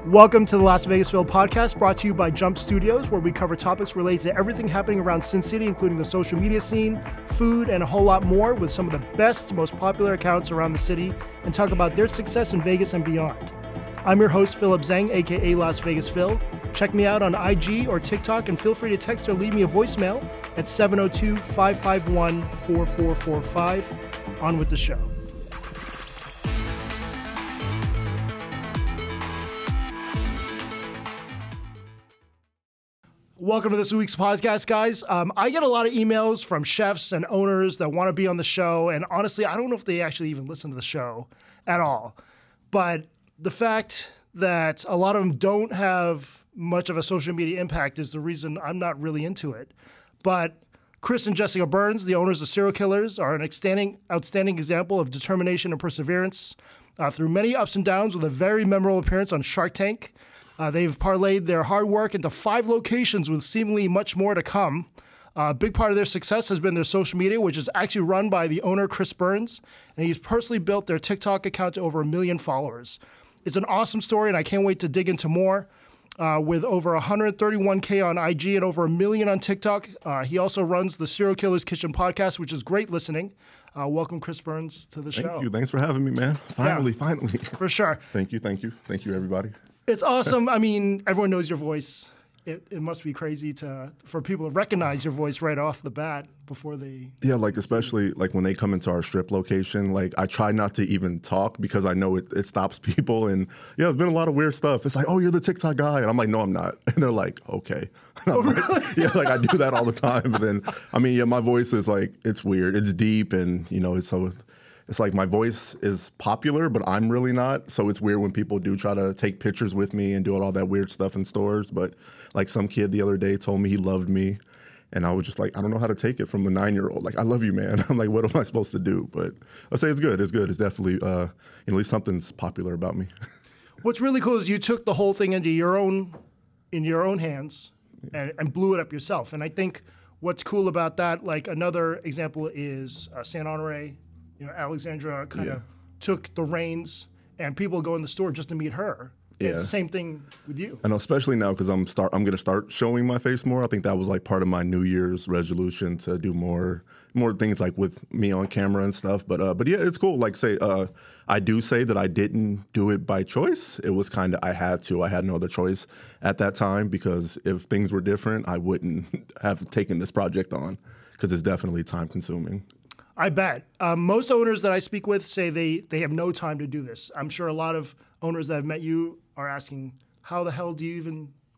Welcome to the Las Vegasville podcast, brought to you by Jump Studios, where we cover topics related to everything happening around Sin City, including the social media scene, food, and a whole lot more, with some of the best, most popular accounts around the city, and talk about their success in Vegas and beyond. I'm your host, Philip Zhang, aka Las Vegas Phil. Check me out on IG or TikTok, and feel free to text or leave me a voicemail at 702-551-4445. On with the show. Welcome to this week's podcast, guys. I get a lot of emails from chefs and owners that want to be on the show, and honestly, I don't know if they actually even listen to the show at all. But the fact that a lot of them don't have much of a social media impact is the reason I'm not really into it. But Chris and Jessica Burns, the owners of Serial Killers, are an outstanding example of determination and perseverance through many ups and downs, with a very memorable appearance on Shark Tank. They've parlayed their hard work into 5 locations with seemingly much more to come. A big part of their success has been their social media, which is actually run by the owner, Chris Burns, and he's personally built their TikTok account to over 1 million followers. It's an awesome story, and I can't wait to dig into more. With over 131K on IG and over 1 million on TikTok. He also runs the Serial Killers Kitchen podcast, which is great listening. Welcome, Chris Burns, to the show. Thank you. Thanks for having me, man. Finally. For sure. Thank you, everybody. It's awesome. I mean, everyone knows your voice. It must be crazy for people to recognize your voice right off the bat before they... Yeah, like especially like when they come into our strip location, like I try not to even talk because I know it stops people. And yeah, there's been a lot of weird stuff. It's like, oh, you're the TikTok guy. And I'm like, no, I'm not. And they're like, okay. Oh, really? Yeah, like I do that all the time. But then, I mean, yeah, my voice is like, it's weird. It's deep and, you know, it's like my voice is popular, but I'm really not. So it's weird when people do try to take pictures with me and do all that weird stuff in stores. But like some kid the other day told me he loved me. And I was just like, I don't know how to take it from a 9-year-old. Like, I love you, man. I'm like, what am I supposed to do? But I'll say it's good. It's good. It's definitely, at least something's popular about me. What's really cool is you took the whole thing into your own hands and blew it up yourself. And I think what's cool about that, like another example is Saint Honoré. You know, Alexandra kind of took the reins, and people go in the store just to meet her. Yeah. It's the same thing with you. I know, especially now because I'm going to start showing my face more. I think that was like part of my New Year's resolution to do more things like with me on camera and stuff. But yeah, it's cool. Like I do say that I didn't do it by choice. It was kind of I had to. I had no other choice at that time because if things were different, I wouldn't have taken this project on because it's definitely time consuming. I bet. Most owners that I speak with say they have no time to do this. I'm sure a lot of owners that have met you are asking, how the hell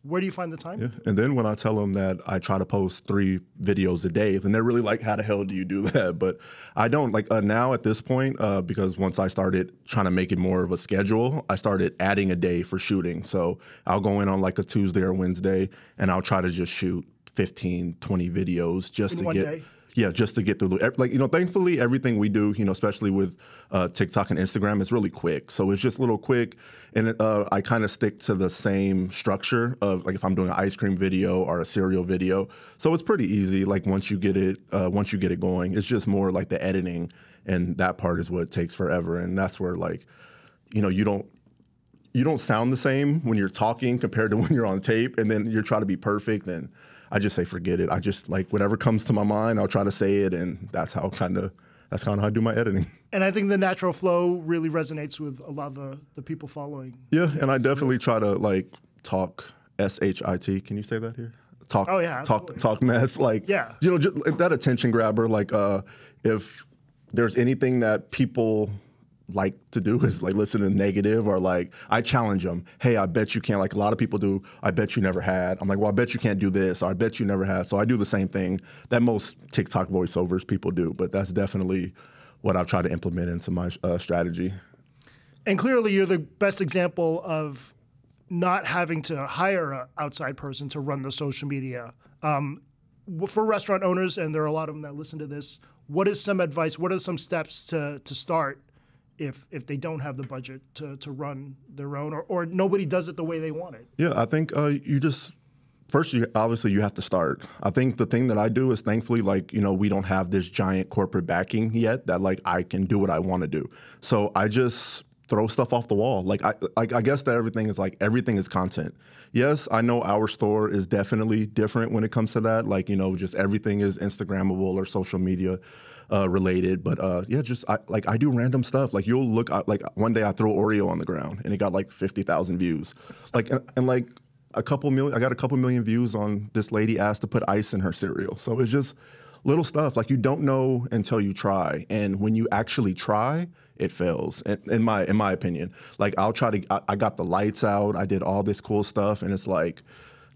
where do you find the time? Yeah. And then when I tell them that I try to post 3 videos a day, then they're really like, how the hell do you do that? But I don't. Like now at this point, because once I started trying to make it more of a schedule, I started adding a day for shooting. So I'll go in on like a Tuesday or Wednesday, and I'll try to just shoot 15, 20 videos just in one day? Yeah, just to get through thankfully everything we do, especially with TikTok and Instagram, is really quick. So it's just a little quick, and I kind of stick to the same structure of like if I'm doing an ice cream video or a cereal video. So it's pretty easy. Like once you get it going, it's just more like the editing, and that part is what takes forever. And that's where like, you don't sound the same when you're talking compared to when you're on tape, and then you're trying to be perfect. And I just say, forget it. I just like whatever comes to my mind, I'll try to say it, and that's how I do my editing. And I think the natural flow really resonates with a lot of the people following. Yeah, and I definitely try to like talk SHIT. Can you say that here? Talk. Oh yeah. Talk mess. Like yeah. Just that attention grabber. Like if there's anything that people like to do is like listen to negative, or like I challenge them. Hey, I bet you can't. Like a lot of people do. I bet you never had. I'm like, well, I bet you can't do this. Or I bet you never had. So I do the same thing that most TikTok voiceovers people do. But that's definitely what I've tried to implement into my strategy. And clearly, you're the best example of not having to hire an outside person to run the social media. For restaurant owners, and there are a lot of them that listen to this, what is some advice? What are some steps to start if they don't have the budget to run their own, or nobody does it the way they want it? Yeah, I think first, obviously you have to start. I think the thing that I do is thankfully, like, we don't have this giant corporate backing yet that like I can do what I want to do. So I just throw stuff off the wall. Like I guess that everything is content. Yes, I know our store is definitely different when it comes to that. Like, you know, just everything is Instagrammable or social media related. But yeah, just I do random stuff. Like you'll look like one day I threw Oreo on the ground and it got like 50,000 views. Like and like I got a couple million views on this lady asked to put ice in her cereal. So it's just little stuff. Like you don't know until you try. And when you actually try, it fails, in my opinion. Like I got the lights out, I did all this cool stuff, and it's like,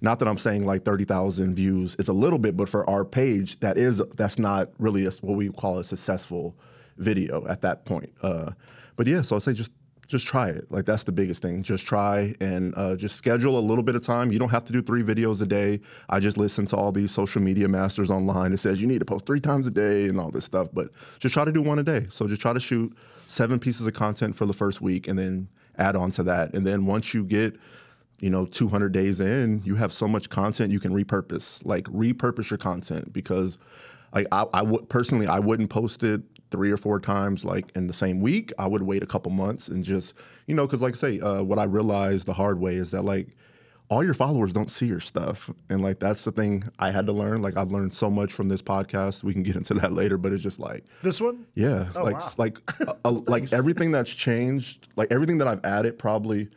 not that I'm saying like 30,000 views is a little bit, but for our page, that's not really what we call a successful video at that point. But yeah, so I'd say just try it. Like that's the biggest thing. Just try and just schedule a little bit of time. You don't have to do 3 videos a day. I just listen to all these social media masters online that says you need to post 3 times a day and all this stuff, but just try to do 1 a day. So just try to shoot 7 pieces of content for the first week and then add on to that. And then once you get, you know, 200 days in, you have so much content you can repurpose. Like repurpose your content, because like I wouldn't post it 3 or 4 times like in the same week. I would wait a couple months and just, you know, because like I say, what I realized the hard way is that like all your followers don't see your stuff. And like that's the thing I had to learn. Like I've learned so much from this podcast. We can get into that later, but it's just like this one? Yeah. Oh, like wow. like everything that's changed, like everything that I've added probably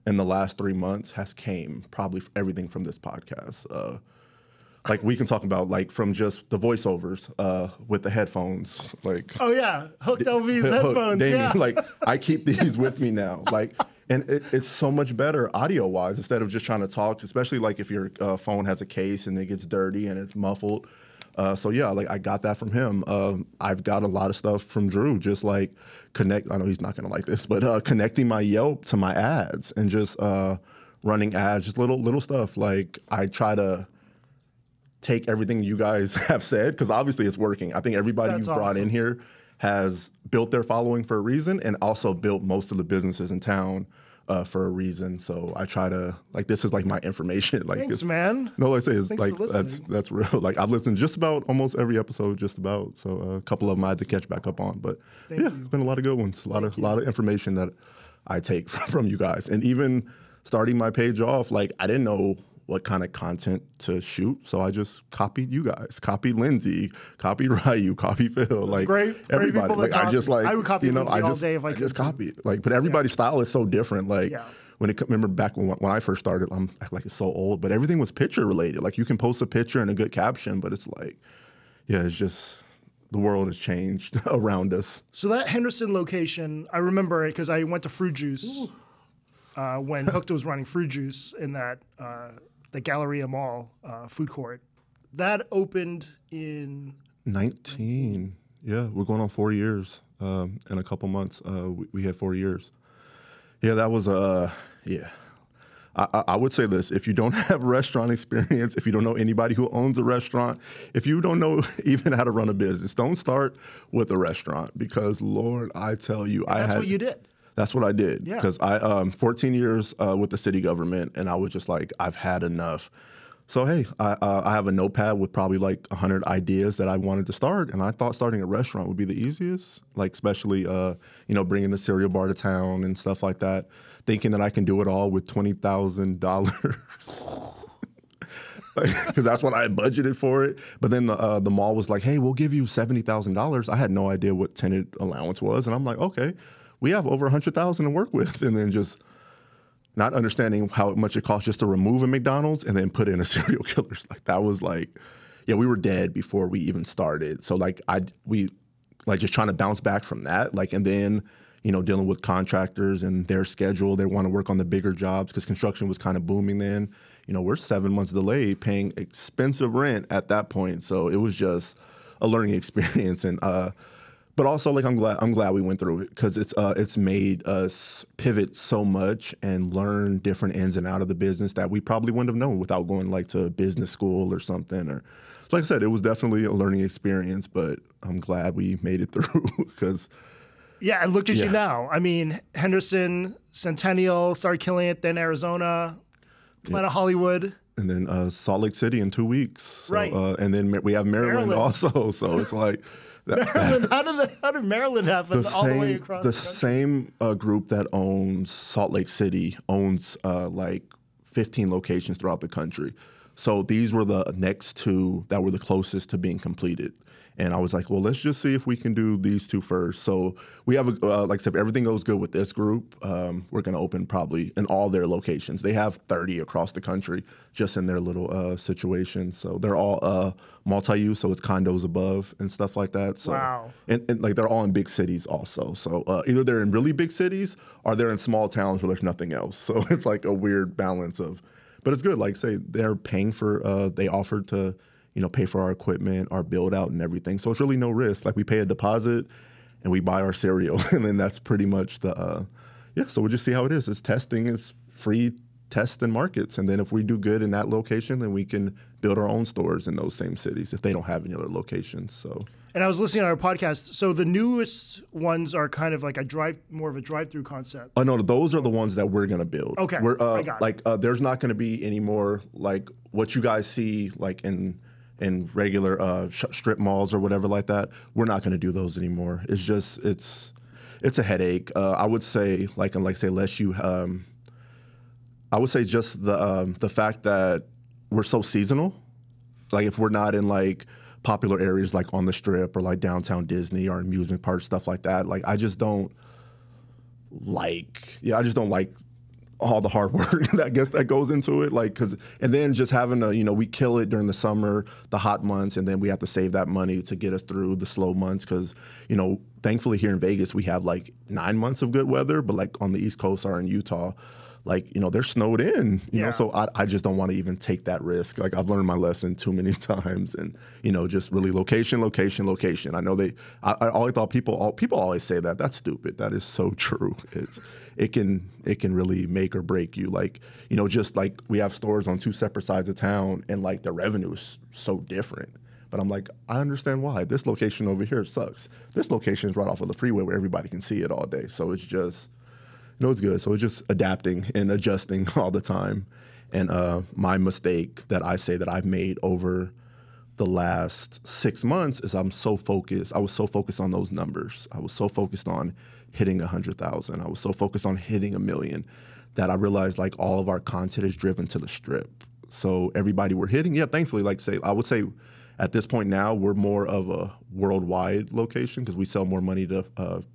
in the last 3 months has came probably everything from this podcast. Like we can talk about like from just the voiceovers with the headphones, like Oh yeah, Hooked LV's headphones. Damien, Yeah, like I keep these with me now, like, and it's so much better audio wise instead of just trying to talk. Especially like if your phone has a case and it gets dirty and it's muffled. So yeah, like I got that from him. I've got a lot of stuff from Drew, just like I know he's not gonna like this, but connecting my Yelp to my ads and just running ads, just little stuff. Like I try to take everything you guys have said, because obviously it's working. I think everybody That's you've brought awesome. in here has built their following for a reason, and also built most of the businesses in town for a reason. So I try to, like, this is like my information. Like, thanks, man. no, like I say, it's Thanks like for listening. that's real. Like I've listened just about almost every episode, just about. So a couple of them I had to catch back up on, but Thank yeah, you. it's been a lot of good ones. A lot of information that I take from you guys, and even starting my page off, like I didn't know what kind of content to shoot, so I just copied you guys, copied Lindsay, copied Ryu, copied Phil, like great everybody. people to Like I just copy. like, I would copy you know, Lindsay I all just day if I could. just copied. Like, but everybody's style is so different. Like Yeah. remember back when I first started, I'm like it's so old, but everything was picture related. Like you can post a picture and a good caption, but it's like, yeah, it's just the world has changed around us. So that Henderson location, I remember it because I went to Fruit Juice when Hooked was running Fruit Juice in that the Galleria Mall food court. That opened in 19. Yeah, we're going on 4 years in a couple months. We had 4 years. Yeah, that was yeah. I would say this: if you don't have restaurant experience, if you don't know anybody who owns a restaurant, if you don't know even how to run a business, don't start with a restaurant, because Lord, I tell you, that's what you did. That's what I did, Yeah. because I 14 years with the city government, and I was just like, I've had enough. So hey, I have a notepad with probably like 100 ideas that I wanted to start, and I thought starting a restaurant would be the easiest, like especially you know, bringing the cereal bar to town and stuff like that, thinking that I can do it all with $20,000. Because that's what I had budgeted for it. But then the mall was like, hey, we'll give you $70,000. I had no idea what tenant allowance was, and I'm like, okay, we have over 100,000 to work with, and then just not understanding how much it costs just to remove a McDonald's and then put in a serial killer. Like that was like, yeah, we were dead before we even started. So like we just trying to bounce back from that. Like, and then, you know, dealing with contractors and their schedule. They want to work on the bigger jobs because construction was kind of booming then. You know, we're 7 months delayed paying expensive rent at that point. So it was just a learning experience. And but also, like, I'm glad we went through it, because it's made us pivot so much and learn different ins and out of the business that we probably wouldn't have known without going like to business school or something. Or so like I said, it was definitely a learning experience, but I'm glad we made it through, because Yeah, and look at you Yeah. now. I mean, Henderson, Centennial, started killing it, then Arizona, Planet Hollywood. And then Salt Lake City in 2 weeks. So, Right. And then we have Maryland also. So it's like Maryland, how did Maryland happen all the way across the the country? same group that owns Salt Lake City owns like 15 locations throughout the country. So these were the next two that were the closest to being completed. And I was like, well, let's just see if we can do these two first. So we have, like I said, if everything goes good with this group, we're going to open probably in all their locations. They have 30 across the country just in their little situations. So they're all multi-use, so it's condos above and stuff like that. So, Wow. And like they're all in big cities also. So either they're in really big cities or they're in small towns where there's nothing else. So it's like a weird balance of, but it's good. Like say they're paying for, they offered to, pay for our equipment, our build out and everything. So it's really no risk. Like we pay a deposit and we buy our cereal. And then that's pretty much the, so we'll just see how it is. It's testing, it's free tests and markets. And then if we do good in that location, then we can build our own stores in those same cities if they don't have any other locations. So. And I was listening to our podcast. So the newest ones are kind of like more of a drive-through concept. Oh no, those are the ones that we're gonna build. Okay, we're I got it. there's not gonna be any more like what you guys see like in regular strip malls or whatever like that. We're not gonna do those anymore. It's just it's a headache. I would say unless you I would say just the fact that we're so seasonal. Like if we're not in like popular areas like on the Strip or like downtown Disney or amusement parks, stuff like that. Like I just don't like all the hard work that goes into it. Like and then just having to, we kill it during the summer, the hot months, and then we have to save that money to get us through the slow months. Because thankfully here in Vegas we have like 9 months of good weather, but like on the East Coast or in Utah, like, they're snowed in, so I just don't want to even take that risk. Like I've learned my lesson too many times and, just really location. I know I always thought people always say that. That's stupid. That is so true. It can really make or break you. Like, just like we have stores on two separate sides of town and like the revenue is so different. But I'm like, I understand why. This location over here sucks. This location is right off of the freeway where everybody can see it all day. So it's just... it's good. So it's just adapting and adjusting all the time. And my mistake that I say that I've made over the last 6 months is I was so focused on those numbers. I was so focused on hitting 100,000. I was so focused on hitting 1 million that I realized like all of our content is driven to the Strip. So everybody we're hitting, thankfully, I would say at this point now, we're more of a worldwide location because we sell more money to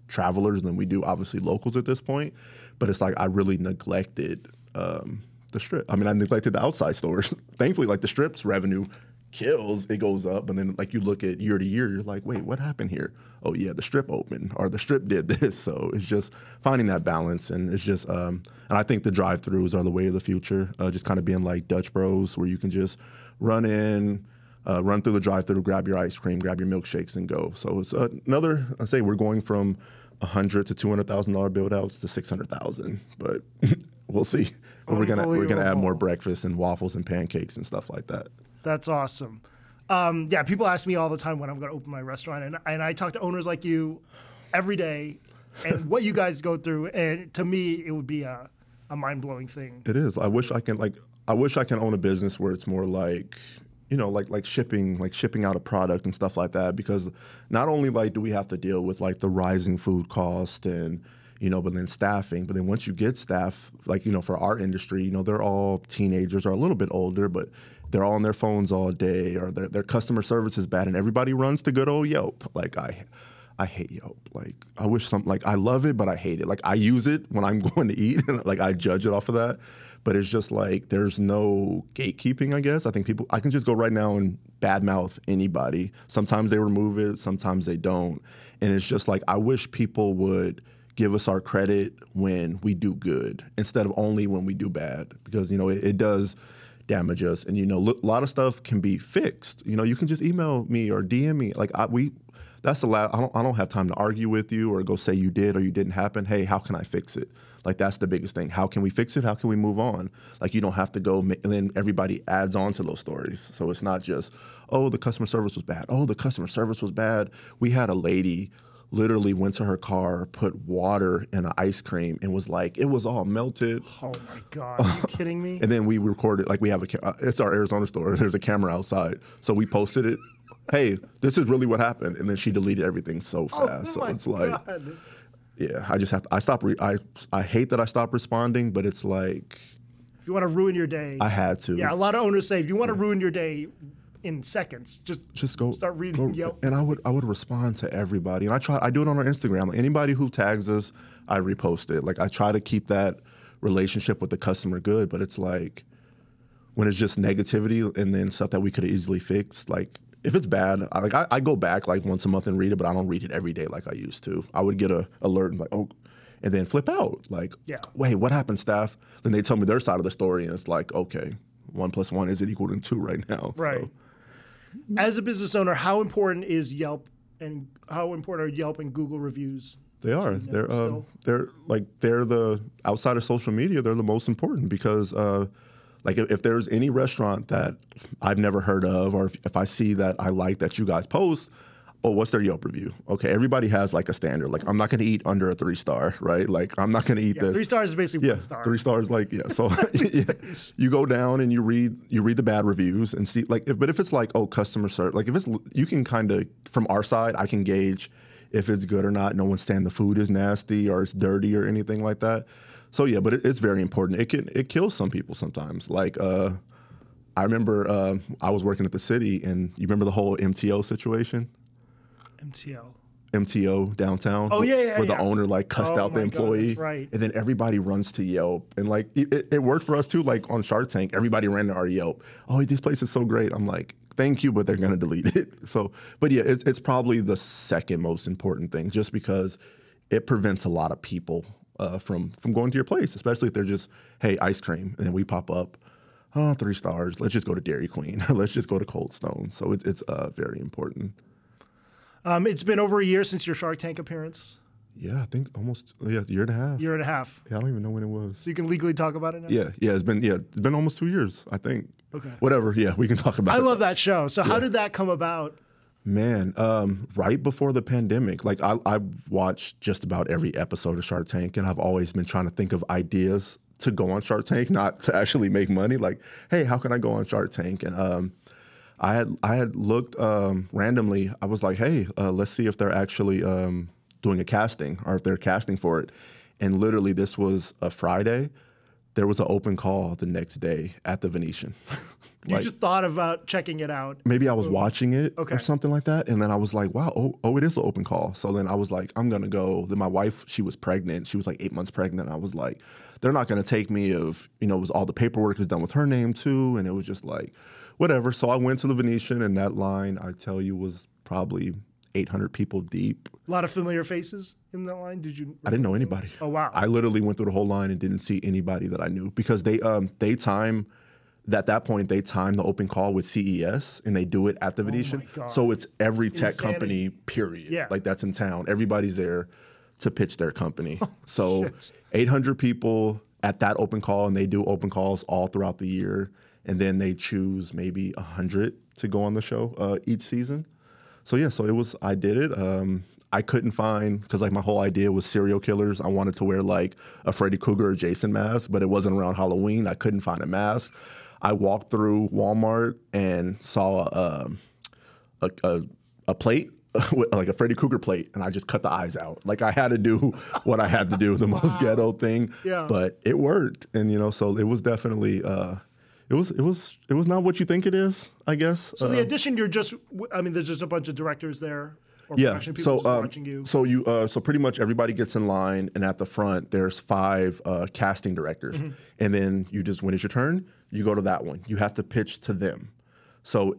travelers than we do, obviously, locals at this point. But it's like I really neglected the Strip. I mean, I neglected the outside stores. Thankfully, like the Strip's revenue kills, it goes up. And then like you look at year to year, you're like, wait, what happened here? Oh, yeah, the Strip opened or the Strip did this. So it's just finding that balance. And it's just, and I think the drive-thrus are the way of the future, just kind of being like Dutch Bros where you can just run in, run through the drive-thru, grab your ice cream, grab your milkshakes, and go. So it's another. I say we're going from $100,000 to $200,000 build-outs to $600,000, but we'll see. We're gonna add more breakfast and waffles and pancakes and stuff like that. That's awesome. People ask me all the time when I'm going to open my restaurant, and I talk to owners like you every day, and what you guys go through, and to me, it would be a mind-blowing thing. It is. I wish I can own a business where it's more like. Like shipping out a product and stuff like that, because not only like do we have to deal with like the rising food cost and, but then staffing, but then once you get staff, like, for our industry, they're all teenagers or a little bit older, but they're all on their phones all day or their customer service is bad and everybody runs to good old Yelp. Like I hate Yelp. Like I wish I love it, but I hate it. Like I use it when I'm going to eat and like I judge it off of that. But it's just like there's no gatekeeping, I guess. I think I can just go right now and badmouth anybody. Sometimes they remove it, sometimes they don't. And it's just like I wish people would give us our credit when we do good instead of only when we do bad, because it does damage us. And a lot of stuff can be fixed. You can just email me or DM me. Like that's the last. I don't have time to argue with you or go say you did or you didn't happen. Hey, how can I fix it? Like that's the biggest thing. How can we fix it? How can we move on? Like you don't have to go, and then everybody adds on to those stories. So it's not just, oh, the customer service was bad. Oh, the customer service was bad. We had a lady literally went to her car, put water in an ice cream, and was like, it was all melted. Oh my God, are you kidding me? And then we recorded, like we have it's our Arizona store. There's a camera outside. So we posted it. Hey, this is really what happened. And then she deleted everything so fast. So it's like, yeah, I just have to, I hate that I stopped responding, but it's like. If you want to ruin your day. I had to. Yeah, a lot of owners say, if you want to ruin your day in seconds, just go start reading Yelp. And I would respond to everybody. And I do it on our Instagram. Like anybody who tags us, I repost it. Like I try to keep that relationship with the customer good, but it's like when it's just negativity and then stuff that we could have easily fixed, like if it's bad, I go back like once a month and read it, but I don't read it every day like I used to. I would get a alert and like, oh, and then flip out. Like, wait, what happened, staff? Then they tell me their side of the story, and it's like, okay, 1 + 1 isn't equal to 2 right now. Right. So. As a business owner, how important is Yelp, and how important are Yelp and Google reviews? They are. They're the outside of social media. They're the most important because. Like if there's any restaurant that I've never heard of, or if I see that I like that you guys post, oh, what's their Yelp review? Okay, everybody has like a standard. Like I'm not going to eat under a 3-star, right? Like I'm not going to eat this. 3 stars is basically 1 star. 3 stars, like So you go down and you read the bad reviews and see like. But if it's like customer service, like if it's you can kind of from our side I can gauge if it's good or not. No one's saying the food is nasty or it's dirty or anything like that. So yeah, but it's very important. It kills some people sometimes. Like I remember I was working at the city, and you remember the whole MTO situation? MTO downtown. Oh yeah. Where the owner like cussed out the employee. God, that's right. And then everybody runs to Yelp, and like it worked for us too. Like on Shark Tank, everybody ran to our Yelp. Oh, this place is so great. I'm like, thank you, but they're gonna delete it. So, but yeah, it's probably the second most important thing, just because it prevents a lot of people. From going to your place, especially if they're just, hey, ice cream, and then we pop up, 3 stars. Let's just go to Dairy Queen. Let's just go to Cold Stone. So it's very important. It's been over a year since your Shark Tank appearance. Yeah, I think almost a year and a half. Year and a half. Yeah, I don't even know when it was. So you can legally talk about it now? Yeah, it's been almost 2 years, I think. Okay. Whatever. Yeah, we can talk about it. I love that show. So how did that come about? Man, right before the pandemic, like I've watched just about every episode of Shark Tank, and I've always been trying to think of ideas to go on Shark Tank, not to actually make money. Like, hey, how can I go on Shark Tank? And I had looked randomly. I was like, hey, let's see if they're actually doing a casting or if they're casting for it. And literally, this was a Friday. There was an open call the next day at the Venetian. You just thought about checking it out. Maybe I was watching it or something like that. And then I was like, wow, it is an open call. So then I was like, I'm going to go. Then my wife, she was pregnant. She was like 8 months pregnant. I was like, they're not going to take me if, it was all the paperwork was done with her name too. And it was just like, whatever. So I went to the Venetian, and that line, I tell you, was probably 800 people deep. A lot of familiar faces in that line. I didn't know anybody. Oh, wow. I literally went through the whole line and didn't see anybody that I knew because they time. At that point, they time the open call with CES, and they do it at the Venetian. So it's every tech company, period. Yeah. Like that's in town. Everybody's there to pitch their company. So 800 people at that open call, and they do open calls all throughout the year. And then they choose maybe 100 to go on the show each season. So yeah, I did it. I couldn't find, because like my whole idea was serial killers. I wanted to wear like a Freddy Krueger or Jason mask, but it wasn't around Halloween. I couldn't find a mask. I walked through Walmart and saw a plate, like a Freddy Krueger plate, and I just cut the eyes out. Like I had to do what I had to do, the most ghetto thing. Yeah. But it worked, and so it was definitely it was not what you think it is, I guess. So the audition, there's just a bunch of directors there. Or production people just watching you. So pretty much everybody gets in line, and at the front there's 5 casting directors, and then when it's your turn, you go to that one. You have to pitch to them. So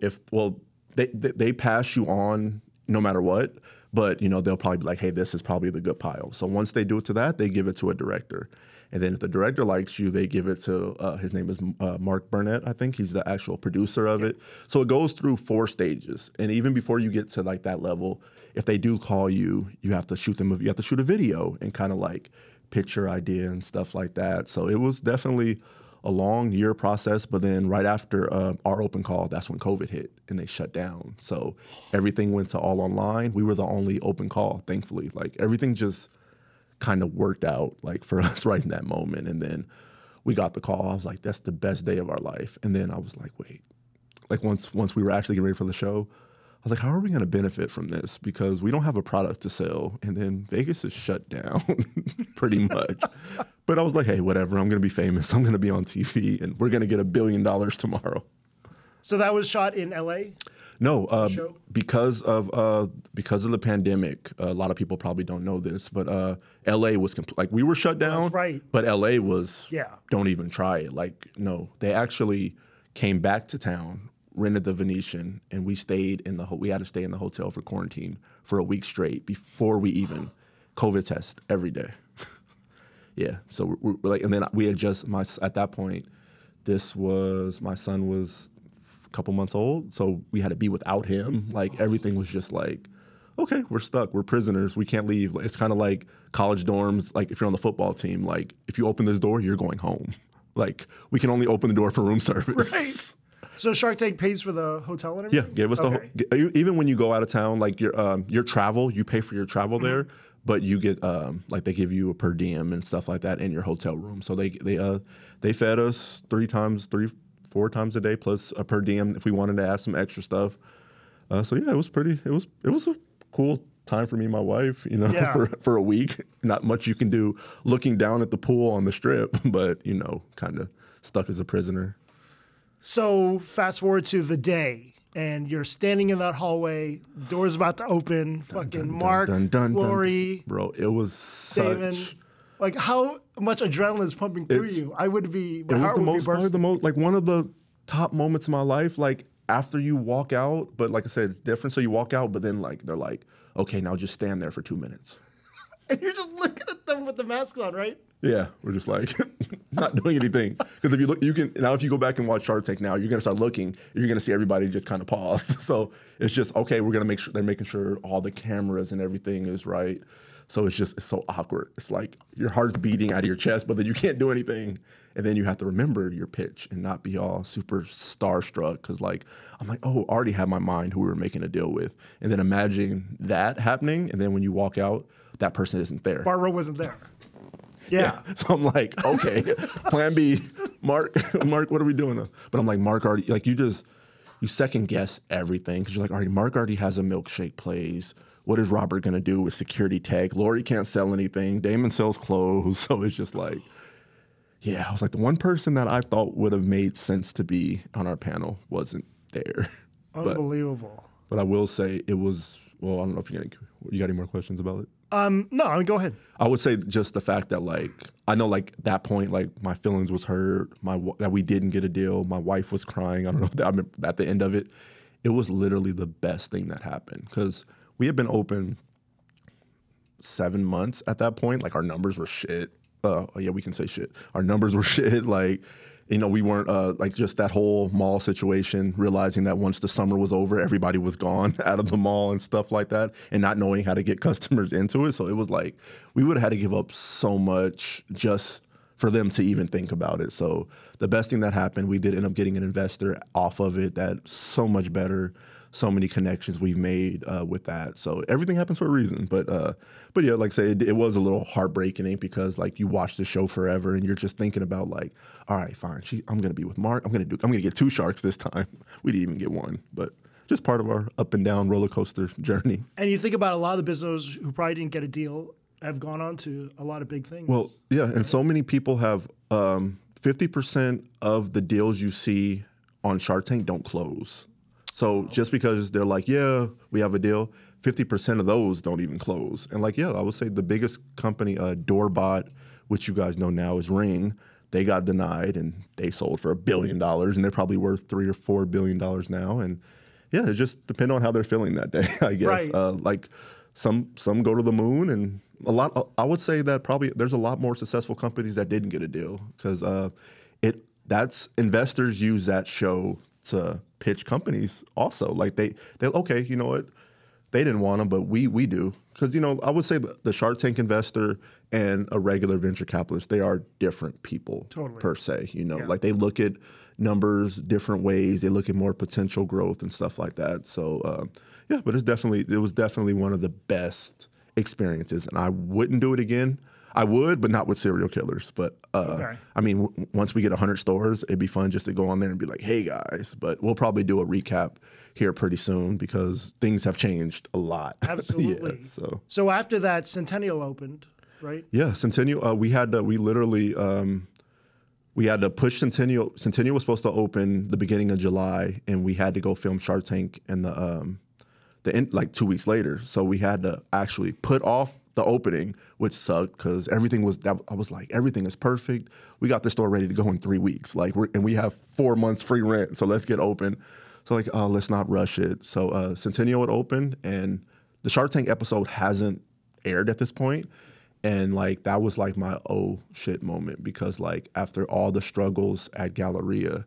they pass you on no matter what, but they'll probably be like, hey, this is probably the good pile. So once they do it to that, they give it to a director. And then if the director likes you, they give it to, his name is Mark Burnett, I think. He's the actual producer of it. So it goes through 4 stages. And even before you get to like that level, if they do call you, you have to shoot a video and kind of like pitch your idea and stuff like that. So it was definitely a long year process. But then right after our open call, that's when COVID hit and they shut down. So everything went to all online. We were the only open call, thankfully. Like everything just kind of worked out like for us right in that moment. And then we got the call. I was like, that's the best day of our life. And then I was like, wait, like once we were actually getting ready for the show, I was like, how are we going to benefit from this? Because we don't have a product to sell. And then Vegas is shut down pretty much. But I was like, hey, whatever. I'm going to be famous. I'm going to be on TV and we're going to get $1 billion tomorrow. So that was shot in LA? No, because of the pandemic, a lot of people probably don't know this, but LA was like we were shut down, that's right. But LA was Yeah. Don't even try it. Like no, they actually came back to town, rented the Venetian, and we stayed in we had to stay in the hotel for quarantine for a week straight before we even COVID test every day. Yeah, so we're like, and then we had just at that point, my son was couple months old, so we had to be without him. Like everything was just like, okay, we're stuck, we're prisoners, we can't leave. It's kind of like college dorms, like if you're on the football team, like if you open this door, you're going home. Like we can only open the door for room service. Right. So Shark Tank pays for the hotel and everything? Yeah, gave us even when you go out of town, like your travel, you pay for your travel there, but you get like they give you a per diem and stuff like that in your hotel room. So they fed us 4 times a day plus a per diem if we wanted to add some extra stuff. So yeah, it was a cool time for me and my wife, you know, Yeah. for a week. Not much you can do looking down at the pool on the strip, but you know, kind of stuck as a prisoner. So fast forward to the day, and you're standing in that hallway, the door's about to open, fucking Mark, Lori, bro, it was David. such. Like how much adrenaline is pumping through you? I would be. It was probably the most, like one of the top moments of my life. Like after you walk out, but like I said, it's different. So you walk out, but then like they're like, okay, now just stand there for 2 minutes. And you're just looking at them with the mask on, right? Yeah, we're just like not doing anything. Because if you look, you can now. If you go back and watch Shark Tank now, you're gonna start looking. You're gonna see everybody just kind of paused. So it's just okay. We're gonna make sure they're making sure all the cameras and everything is right. So it's so awkward. It's like your heart's beating out of your chest, but then you can't do anything. And then you have to remember your pitch and not be all super starstruck. Cause like, I'm like, oh, I already had my mind who we were making a deal with. And then imagine that happening. And then when you walk out, that person isn't there. Barbara wasn't there. Yeah. So I'm like, okay, plan B, Mark, what are we doing? But I'm like, Mark already, like you second guess everything. Cause you're like, all right, Mark already has a milkshake place. What is Robert going to do with security tech? Lori can't sell anything. Damon sells clothes. So it's just like, yeah, I was like, the one person that I thought would have made sense to be on our panel wasn't there. Unbelievable. But I will say it was, well, I don't know if you got any more questions about it? No, I mean, go ahead. I would say just the fact that like, I know like that point, like my feelings was hurt, that we didn't get a deal. My wife was crying. I don't know, I remember at the end of it, it was literally the best thing that happened because we had been open 7 months at that point. Like our numbers were shit. Yeah, we can say shit. Our numbers were shit. Like, you know, we weren't like just that whole mall situation, realizing that once the summer was over, everybody was gone out of the mall and stuff like that, and not knowing how to get customers into it. So it was like we would have had to give up so much just for them to even think about it. So the best thing that happened, we did end up getting an investor off of it that's so much better. So many connections we've made with that. So everything happens for a reason. But yeah, like I say, it was a little heartbreaking because like you watch the show forever and you're just thinking about like, all right, fine, I'm gonna be with Mark. I'm gonna get 2 sharks this time. We didn't even get 1, but just part of our up and down roller coaster journey. And you think about a lot of the businesses who probably didn't get a deal have gone on to a lot of big things. Well, yeah, and so many people have 50% of the deals you see on Shark Tank don't close. So just because they're like, yeah, we have a deal, 50% of those don't even close. And like, yeah, I would say the biggest company, Doorbot, which you guys know now is Ring, they got denied and they sold for $1 billion and they're probably worth $3 or $4 billion now. And yeah, it just depends on how they're feeling that day, I guess. Right. Like some go to the moon and I would say that probably there's a lot more successful companies that didn't get a deal because that's investors use that show to pitch companies also. Like they okay, you know what? they didn't want them, but we do. Because, you know, I would say the Shark Tank investor and a regular venture capitalist, they are different people per se. You know, like they look at numbers different ways. They look at more potential growth and stuff like that. So, yeah, but it was definitely one of the best experiences. And I wouldn't do it again. I would, but not with serial killers. But I mean, once we get 100 stores, it'd be fun just to go on there and be like, hey, guys. But we'll probably do a recap here pretty soon because things have changed a lot. Absolutely. Yeah, so after that, Centennial opened, right? Yeah, Centennial. We had to push Centennial. Centennial was supposed to open the beginning of July, and we had to go film Shark Tank in like 2 weeks later. So we had to actually put off the opening, which sucked because everything was. I was like, everything is perfect. We got the store ready to go in 3 weeks. Like, and we have 4 months free rent, so let's get open. So like, oh, let's not rush it. So Centennial had opened, and the Shark Tank episode hasn't aired at this point. And like that was like my oh shit moment because like after all the struggles at Galleria,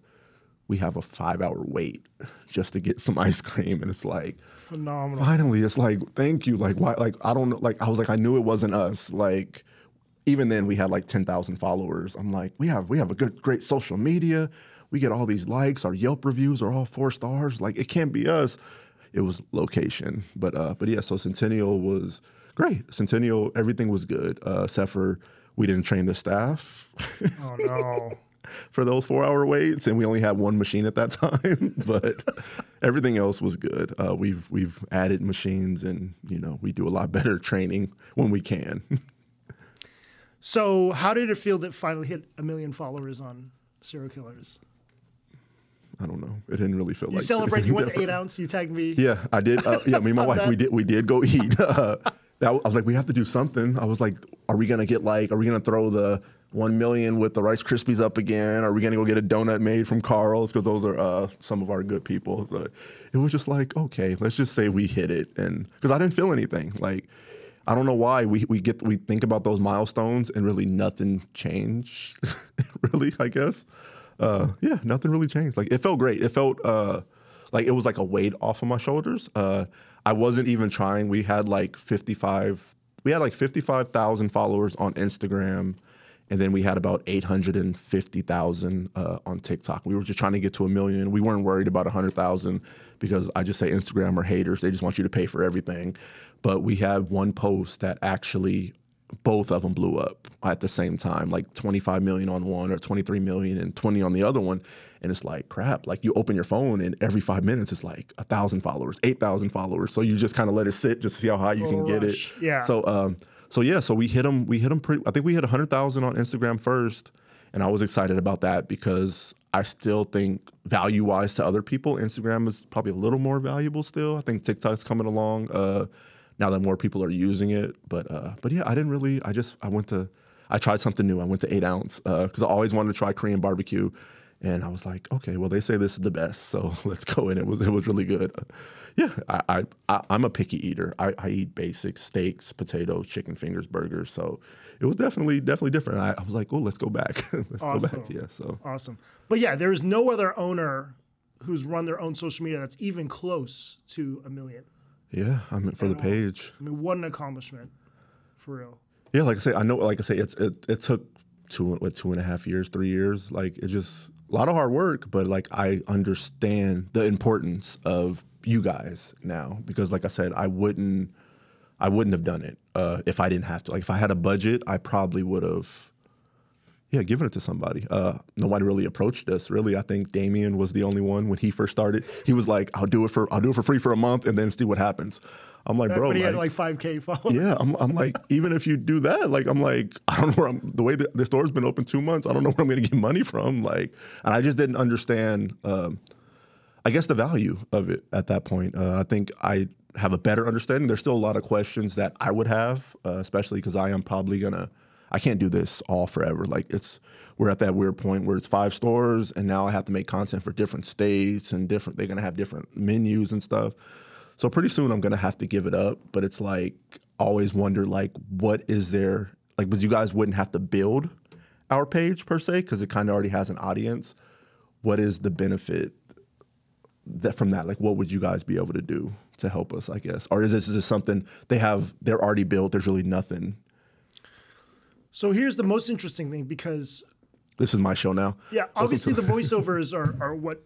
we have a 5-hour wait just to get some ice cream, and it's like phenomenal. Finally, it's like thank you. Like why? Like I don't know. Like I was like I knew it wasn't us. Like even then we had like 10,000 followers. I'm like we have a great social media. We get all these likes. Our Yelp reviews are all 4 stars. Like it can't be us. It was location, but yeah. So Centennial was great. Centennial, everything was good, except for we didn't train the staff. Oh no. For those 4-hour waits, and we only had 1 machine at that time. But everything else was good. We've added machines, and you know we do a lot better training when we can. So how did it feel that finally hit 1 million followers on Serial Killers? I don't know. It didn't really feel like. You celebrate. You went to different. 8 Ounce. You tagged me. Yeah, I did. Yeah, me and my wife, we did go eat. I was like, we have to do something. I was like, are we gonna throw the 1 million with the Rice Krispies up again? Are we gonna go get a donut made from Carl's? Because those are some of our good people. So it was just like, okay, let's just say we hit it, and because I didn't feel anything. Like I don't know why we think about those milestones and really nothing changed. Really, I guess. Yeah, nothing really changed. Like it felt great. It felt like it was like a weight off of my shoulders. I wasn't even trying. We had like 55,000 followers on Instagram, and then we had about 850,000 on TikTok. We were just trying to get to 1 million. We weren't worried about 100,000 because I just say Instagram are haters. They just want you to pay for everything. But we had one post that actually both of them blew up at the same time, like 25 million on one or 23 million and 20 on the other one. And it's like, crap, like you open your phone and every 5 minutes it's like 1,000 followers, 8,000 followers. So you just kind of let it sit just to see how high you can get it. Yeah. So we hit them pretty, I think we hit 100,000 on Instagram first. And I was excited about that because I still think value-wise to other people, Instagram is probably a little more valuable still. I think TikTok's coming along now that more people are using it. But yeah, I tried something new. I went to 8 Ounce because I always wanted to try Korean barbecue. And I was like, okay, well, they say this is the best, so let's go. And it was really good. Yeah, I'm a picky eater. I eat basic steaks, potatoes, chicken fingers, burgers. So it was definitely different. I was like, oh, let's go back. Go back. Yeah, so. Awesome. But yeah, there's no other owner who's run their own social media that's even close to 1 million. Yeah, I mean, for the page. I mean, what an accomplishment, for real. Yeah, like I say, it took 2.5 years, 3 years. Like it just a lot of hard work, but like I understand the importance of you guys now because, like I said, I wouldn't have done it if I didn't have to. Like if I had a budget, I probably would have. Yeah, giving it to somebody. Nobody really approached us. Really, I think Damien was the only one when he first started. He was like, "I'll do it for free for a month and then see what happens." I'm like, bro, but he had like 5K followers. Yeah, I'm like, even if you do that, like, I'm like, I don't know where the way the store's been open 2 months, I don't know where I'm going to get money from. Like, and I just didn't understand, I guess, the value of it at that point. I think I have a better understanding. There's still a lot of questions that I would have, especially because I can't do this all forever. Like we're at that weird point where it's 5 stores and now I have to make content for different states and they're going to have different menus and stuff. So pretty soon I'm going to have to give it up, but it's like, always wonder like, what is there, like, because you guys wouldn't have to build our page per se, because it kind of already has an audience. What is the benefit that from that, like, what would you guys be able to do to help us, I guess? Or is this just something they're already built, there's really nothing? So here's the most interesting thing, because This is my show now. yeah, obviously the voiceovers are what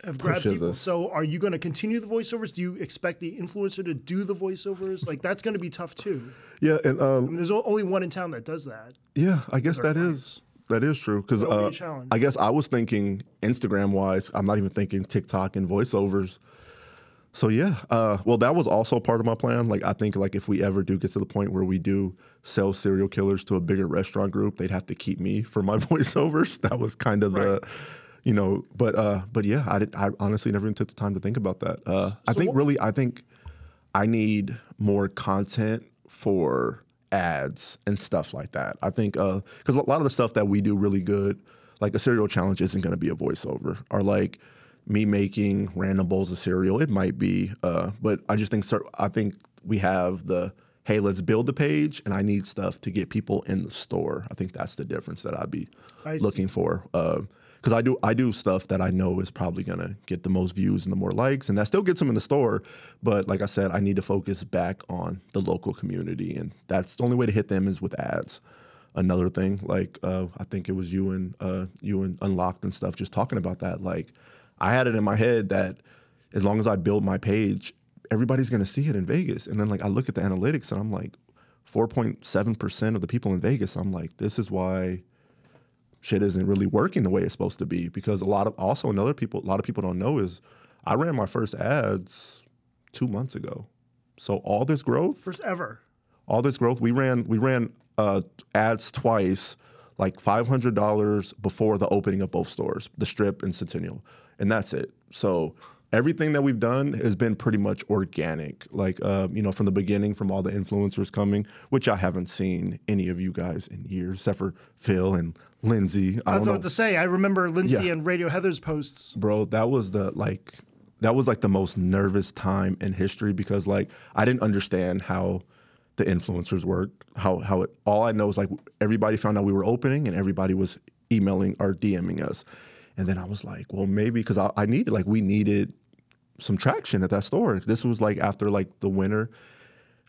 have grabbed Pushes people. us. So are you going to continue the voiceovers? Do you expect the influencer to do the voiceovers? Like, that's going to be tough too. Yeah, and I mean, there's only one in town that does that. yeah, I guess that clients. is true. Because That'll be a challenge. I guess I was thinking Instagram wise. I'm not even thinking TikTok and voiceovers. So yeah, well, that was also part of my plan. Like, I think like if we ever do get to the point where we do sell serial killers to a bigger restaurant group, they'd have to keep me for my voiceovers. That was kind of the, you know. But yeah, I honestly never even took the time to think about that. I think I need more content for ads and stuff like that. I think because a lot of the stuff that we do really good, like a cereal challenge, isn't going to be a voiceover, or like me making random bowls of cereal. It might be, but I just think I think we have the, hey, let's build the page, and I need stuff to get people in the store. I think that's the difference that I'd be looking for. Because I do stuff that I know is probably gonna get the most views and the more likes, and that still gets them in the store. But like I said, I need to focus back on the local community, and that's the only way to hit them is with ads. Another thing, like I think it was you and Unlocked and stuff, just talking about that. Like, I had it in my head that as long as I build my page, everybody's gonna see it in Vegas. And then like I look at the analytics and I'm like, 4.7% of the people in Vegas. I'm like, this is why shit isn't really working the way it's supposed to be. Because a lot of people don't know is I ran my first ads 2 months ago. So all this growth, we ran ads twice, like $500 before the opening of both stores, the Strip and Centennial, and that's it. So everything that we've done has been pretty much organic, like from the beginning, from all the influencers coming, which I haven't seen any of you guys in years, except for Phil and Lindsay. I was about to say, I remember Lindsay and Radio Heather's posts. Bro, that was like the most nervous time in history, because like I didn't understand how the influencers worked, all I know is like everybody found out we were opening and everybody was emailing or DMing us. And then I was like, well, maybe because we needed some traction at that store. This was like after like the winter.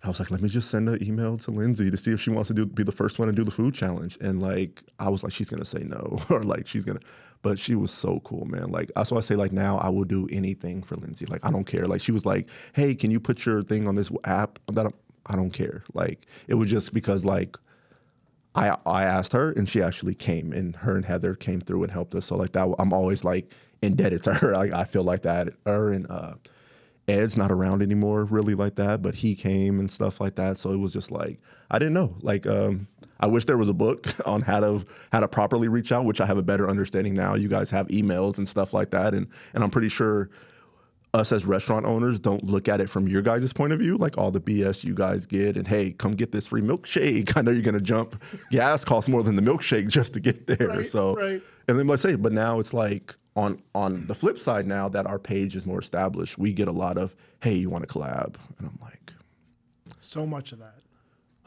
I was like, let me just send an email to Lindsay to see if she wants to be the first one to do the food challenge. And like, I was like, she's gonna say no, or like but she was so cool, man. Like, that's why I say like now I will do anything for Lindsay. Like, I don't care. Like, she was like, hey, can you put your thing on this app? I don't care. Like, it was just because like I asked her and she actually came, and her and Heather came through and helped us. So like that, I'm always like indebted to her. Like, I feel like that. Her and Ed's not around anymore really like that, but he came and stuff like that. So it was just like, I didn't know. Like, I wish there was a book on how to properly reach out, which I have a better understanding now. You guys have emails and stuff like that. And I'm pretty sure us as restaurant owners don't look at it from your guys' point of view, like all the BS you guys get, and hey, come get this free milkshake. I know you're gonna jump. Gas costs more than the milkshake just to get there. Right. And then but now it's like on the flip side, now that our page is more established, we get a lot of, hey, you want to collab? And I'm like, so much of that.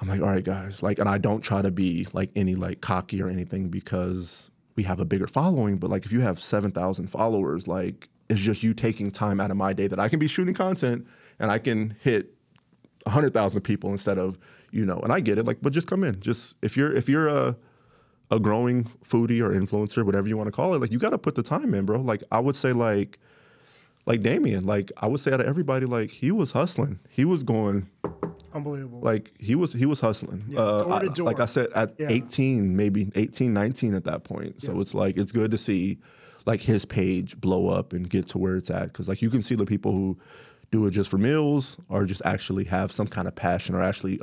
I'm like, all right, guys. Like, and I don't try to be like any like cocky or anything because we have a bigger following. But like, if you have 7,000 followers, like, it's just you taking time out of my day that I can be shooting content and I can hit 100,000 people instead of, and I get it. Like, but just come in. Just if you're a growing foodie or influencer, whatever you want to call it, like, you got to put the time in, bro. Like, I would say like Damien, like, I would say out of everybody, like, he was hustling. He was going unbelievable. Like, he was hustling. Door to door. Like I said, at 18, maybe 18, 19 at that point. So it's like, it's good to see like his page blow up and get to where it's at. Cause like you can see the people who do it just for meals or just actually have some kind of passion or actually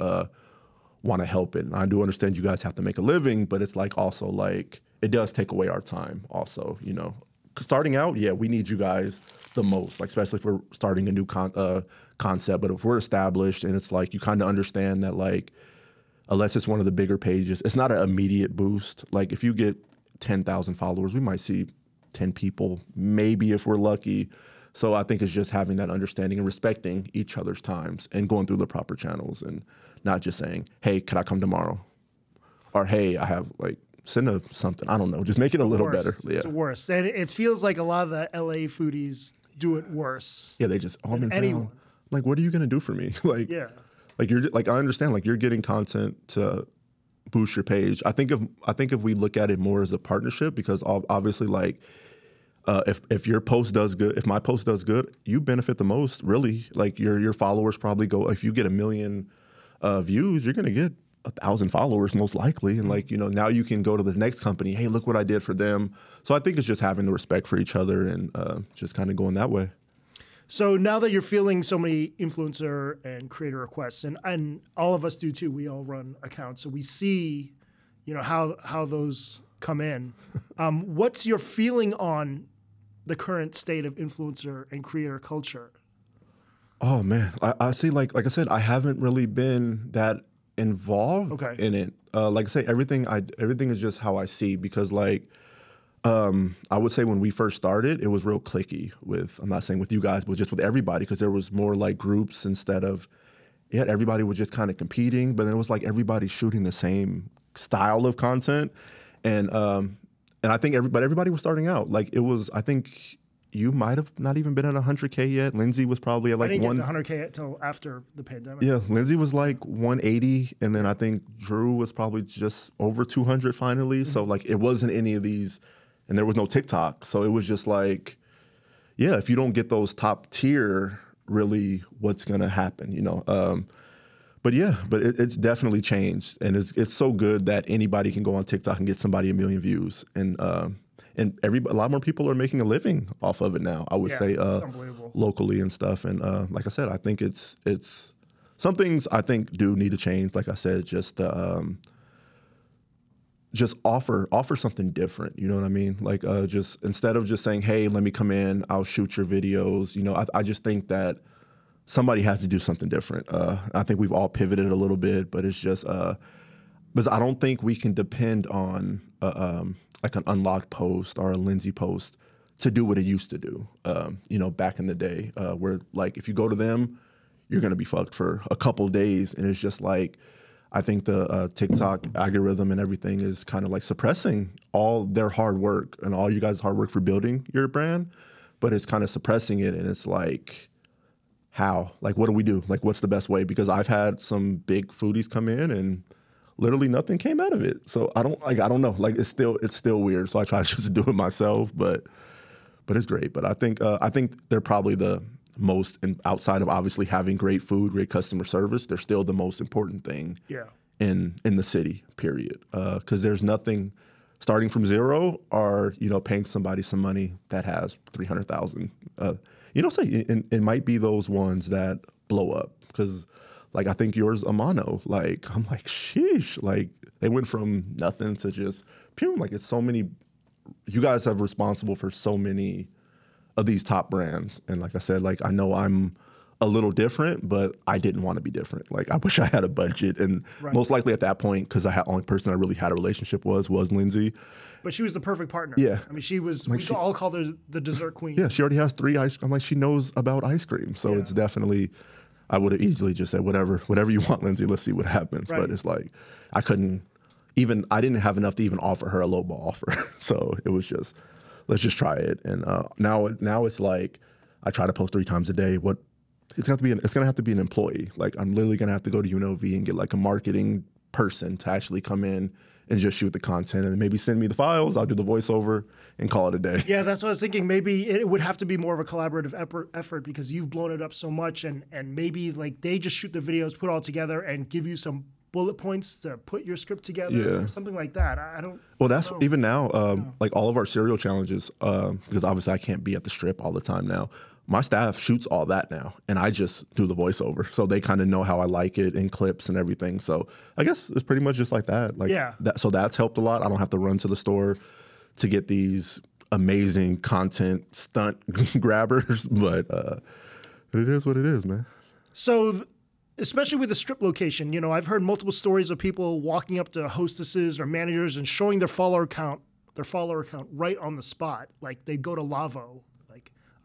want to help it. And I do understand you guys have to make a living, but it's like also like, it does take away our time also, Starting out, we need you guys the most, like especially if we're starting a new concept. But if we're established and it's like you kind of understand that like, unless it's one of the bigger pages, it's not an immediate boost. Like if you get 10,000 followers, we might see 10 people, maybe if we're lucky. So I think it's just having that understanding and respecting each other's times and going through the proper channels and not just saying, hey, could I come tomorrow? Or hey, I have like, send something. I don't know. Just make it a little better. Yeah. It's worse. And it feels like a lot of the LA foodies do it worse. Yeah, they just, oh, I'm in anyone. town. Like, what are you gonna do for me? Like, Yeah. like you're like, I understand, like you're getting content to boost your page. I think if we look at it more as a partnership, because obviously, like, if your post does good, if my post does good, you benefit the most. Really, like your followers probably go. If you get 1 million views, you're gonna get 1,000 followers most likely, and like now you can go to the next company. Hey, look what I did for them. So I think it's just having the respect for each other and just kind of going that way. So now that you're feeling so many influencer and creator requests, and all of us do too, we all run accounts, so we see, how those come in. What's your feeling on the current state of influencer and creator culture? Oh man, I see. Like I said, I haven't really been that involved in it. Like I say, everything is just how I see, because like I would say when we first started, it was real cliquey with, I'm not saying with you guys, but just with everybody, because there was more like groups instead of, everybody was just kind of competing, but then it was like everybody shooting the same style of content. And I think everybody was starting out. Like it was, I think you might have not even been at 100K yet. Lindsay was probably at like I didn't get to 100K until after the pandemic. Yeah, Lindsay was like 180, and then I think Drew was probably just over 200 finally. Mm-hmm. So like it wasn't any of these, and there was no TikTok. So it was just like, if you don't get those top tier, really what's gonna happen, But it's definitely changed, and it's so good that anybody can go on TikTok and get somebody 1 million views, and a lot more people are making a living off of it now. I would say locally and stuff, and like I said, I think it's some things I think do need to change. Like I said, just offer something different. You know what I mean? Like just instead of just saying, hey, let me come in, I'll shoot your videos. I just think that somebody has to do something different. I think we've all pivoted a little bit, but it's just because I don't think we can depend on like an Unlocked post or a Lindsay post to do what it used to do. Back in the day, where like if you go to them, you're gonna be fucked for a couple days, and it's just like I think the TikTok algorithm and everything is kind of like suppressing all their hard work and all you guys' hard work for building your brand, but it's kind of suppressing it, and it's like, how? Like, what do we do? Like, what's the best way? Because I've had some big foodies come in and literally nothing came out of it. So I don't know. Like, it's still weird. So I try just to do it myself, but it's great. But I think they're probably the most, and outside of obviously having great food, great customer service, they're still the most important thing in the city, period. Because there's nothing starting from zero or, paying somebody some money that has 300,000. It might be those ones that blow up, because like I think yours, Amano, like I'm like, sheesh, like they went from nothing to just pew. Like it's so many, you guys are responsible for so many of these top brands. And like I said, like I know I'm a little different, but I didn't want to be different. Like I wish I had a budget, and most likely at that point, because the only person I really had a relationship was Lindsay. But she was the perfect partner. Yeah. I mean, she was, like we all called her the dessert queen. Yeah, she already has 3 ice cream. I'm like, she knows about ice cream. So it's definitely, I would have easily just said, whatever you want, Lindsay, let's see what happens. Right. But it's like, I didn't have enough to even offer her a lowball offer. So it was just, let's just try it. And now it's like, I try to post 3 times a day. It's gonna have to be an employee. Like I'm literally gonna have to go to UNLV and get like a marketing person to actually come in and just shoot the content, and maybe send me the files. I'll do the voiceover and call it a day. Yeah, that's what I was thinking. Maybe it would have to be more of a collaborative effort, because you've blown it up so much, and maybe like they just shoot the videos, put it all together, and give you some bullet points to put your script together, or something like that. I don't. Well, that's even now. Like all of our cereal challenges, because obviously I can't be at the strip all the time now. My staff shoots all that now, and I just do the voiceover. So they kind of know how I like it in clips and everything. So I guess it's pretty much just like that. Like so that's helped a lot. I don't have to run to the store to get these amazing content stunt grabbers, but it is what it is, man. So especially with the strip location, I've heard multiple stories of people walking up to hostesses or managers and showing their follower count right on the spot. Like they go to Lavo.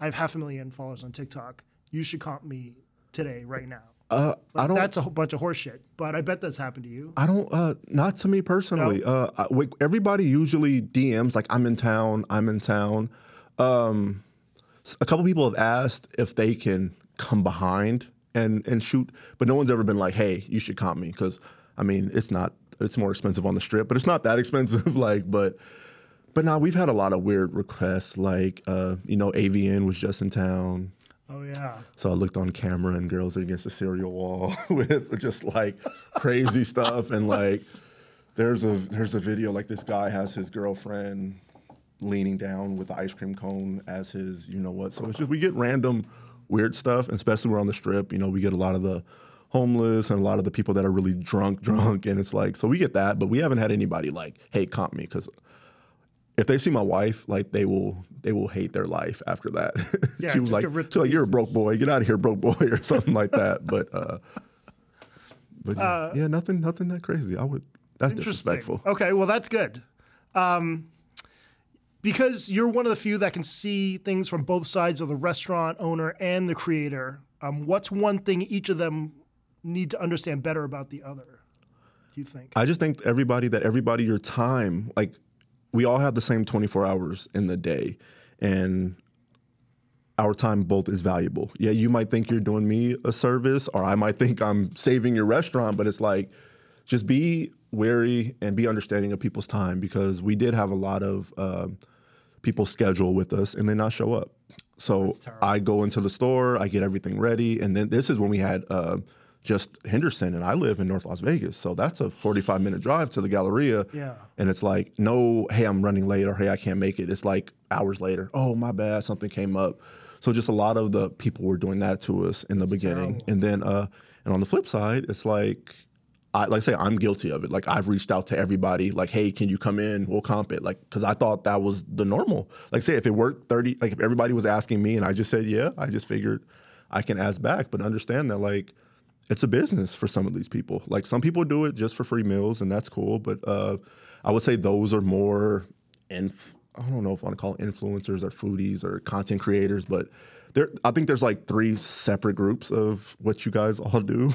I have 500,000 followers on TikTok. You should comp me today, right now. That's a whole bunch of horseshit, but I bet that's happened to you. I don't, not to me personally. No? Everybody usually DMs like, I'm in town. a couple people have asked if they can come behind and shoot, but no one's ever been like, hey, you should comp me, because I mean, it's more expensive on the strip, but it's not that expensive. Like, but now we've had a lot of weird requests. Like, AVN was just in town. Oh yeah. So I looked on camera and girls are against the cereal wall with just like crazy stuff. And like, there's a video, like this guy has his girlfriend leaning down with the ice cream cone as his, you know what. So it's just, we get random weird stuff, and especially we're on the strip, we get a lot of the homeless and a lot of the people that are really drunk. And it's like, so we get that, but we haven't had anybody like, hey, comp me, because if they see my wife, like they will hate their life after that. Yeah, she was like, you're a broke boy, get out of here, broke boy, or something like that. But yeah, nothing that crazy. That's disrespectful. Okay, well that's good. Because you're one of the few that can see things from both sides of the restaurant owner and the creator. What's one thing each of them need to understand better about the other, do you think? I just think everybody, your time, like, we all have the same 24 hours in the day, and our time both is valuable. Yeah, you might think you're doing me a service, or I might think I'm saving your restaurant, but it's like, just be wary and be understanding of people's time, because we did have a lot of people schedule with us and they not show up. So I go into the store, I get everything ready, and then this is when we had just Henderson, and I live in North Las Vegas, so that's a 45-minute drive to the Galleria. Yeah. And it's like, no, hey, I'm running late, or hey, I can't make it. It's like hours later, oh, my bad, something came up. So just a lot of the people were doing that to us in the beginning. Terrible. And then, and on the flip side, it's like I say, I'm guilty of it. Like, I've reached out to everybody, like, hey, can you come in? We'll comp it. Like, because I thought that was the normal. Like, say, if it worked 30, like, if everybody was asking me and I just said, yeah, I just figured I can ask back. But understand that, like, it's a business for some of these people. Like, some people do it just for free meals, and that's cool. But I would say those are more, I don't know if I want to call it influencers or foodies or content creators, but I think there's like 3 separate groups of what you guys all do.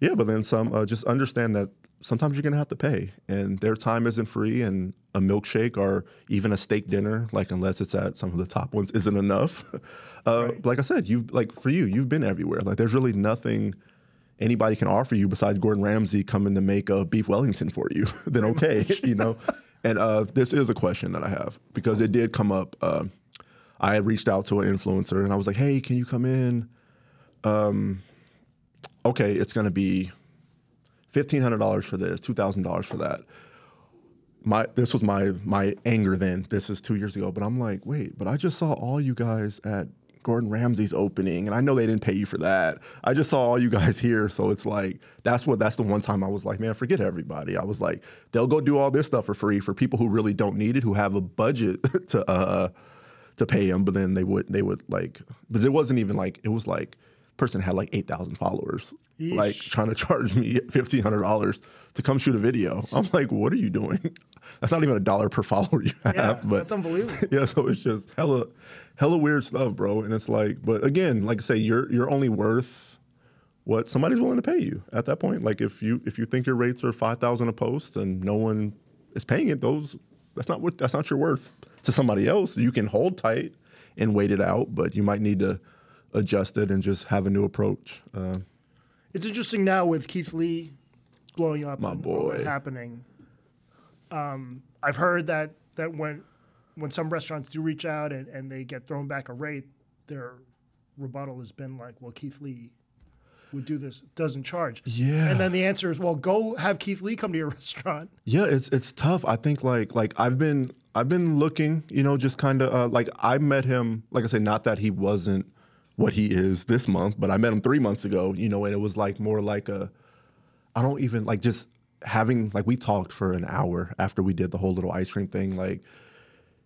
Yeah, but then some, just understand that sometimes you're going to have to pay, and their time isn't free, and a milkshake or even a steak dinner, like, unless it's at some of the top ones, isn't enough. Right. Like I said, for you've been everywhere. Like, there's really nothing anybody can offer you besides Gordon Ramsay coming to make a beef Wellington for you. Then okay, And this is a question that I have, because it did come up. I had reached out to an influencer, and I was like, hey, can you come in? Okay, it's going to be $1,500 for this, $2,000 for that. This was my anger then. This is 2 years ago, but I'm like, wait, but I just saw all you guys at Gordon Ramsay's opening, and I know they didn't pay you for that. I just saw all you guys here, so it's like, that's the one time I was like, man, forget everybody. I was like, they'll go do all this stuff for free for people who really don't need it, who have a budget to pay them, but then they would like, but it wasn't even like, it was like, person had like 8,000 followers. Yeesh. Like, trying to charge me $1,500 to come shoot a video. I'm like, what are you doing? That's not even $1 per follower you have. Yeah, but that's unbelievable. Yeah, so it's just hella weird stuff, bro. And it's like, but again, like I say, you're only worth what somebody's willing to pay you at that point. Like, if you think your rates are $5,000 a post and no one is paying it, that's not your worth to somebody else. You can hold tight and wait it out, but you might need to adjust it and just have a new approach. It's interesting now with Keith Lee blowing up, my boy, happening. I've heard that when some restaurants do reach out and they get thrown back a rate, their rebuttal has been like, well, Keith Lee would do this, doesn't charge. Yeah. And then the answer is, well, go have Keith Lee come to your restaurant. Yeah, it's tough. I think like I've been looking, just kind of like, I met him, like I say, not that he wasn't what he is this month, but I met him 3 months ago, and it was like more like I don't even like, just having, like, we talked for an hour after we did the whole little ice cream thing. Like,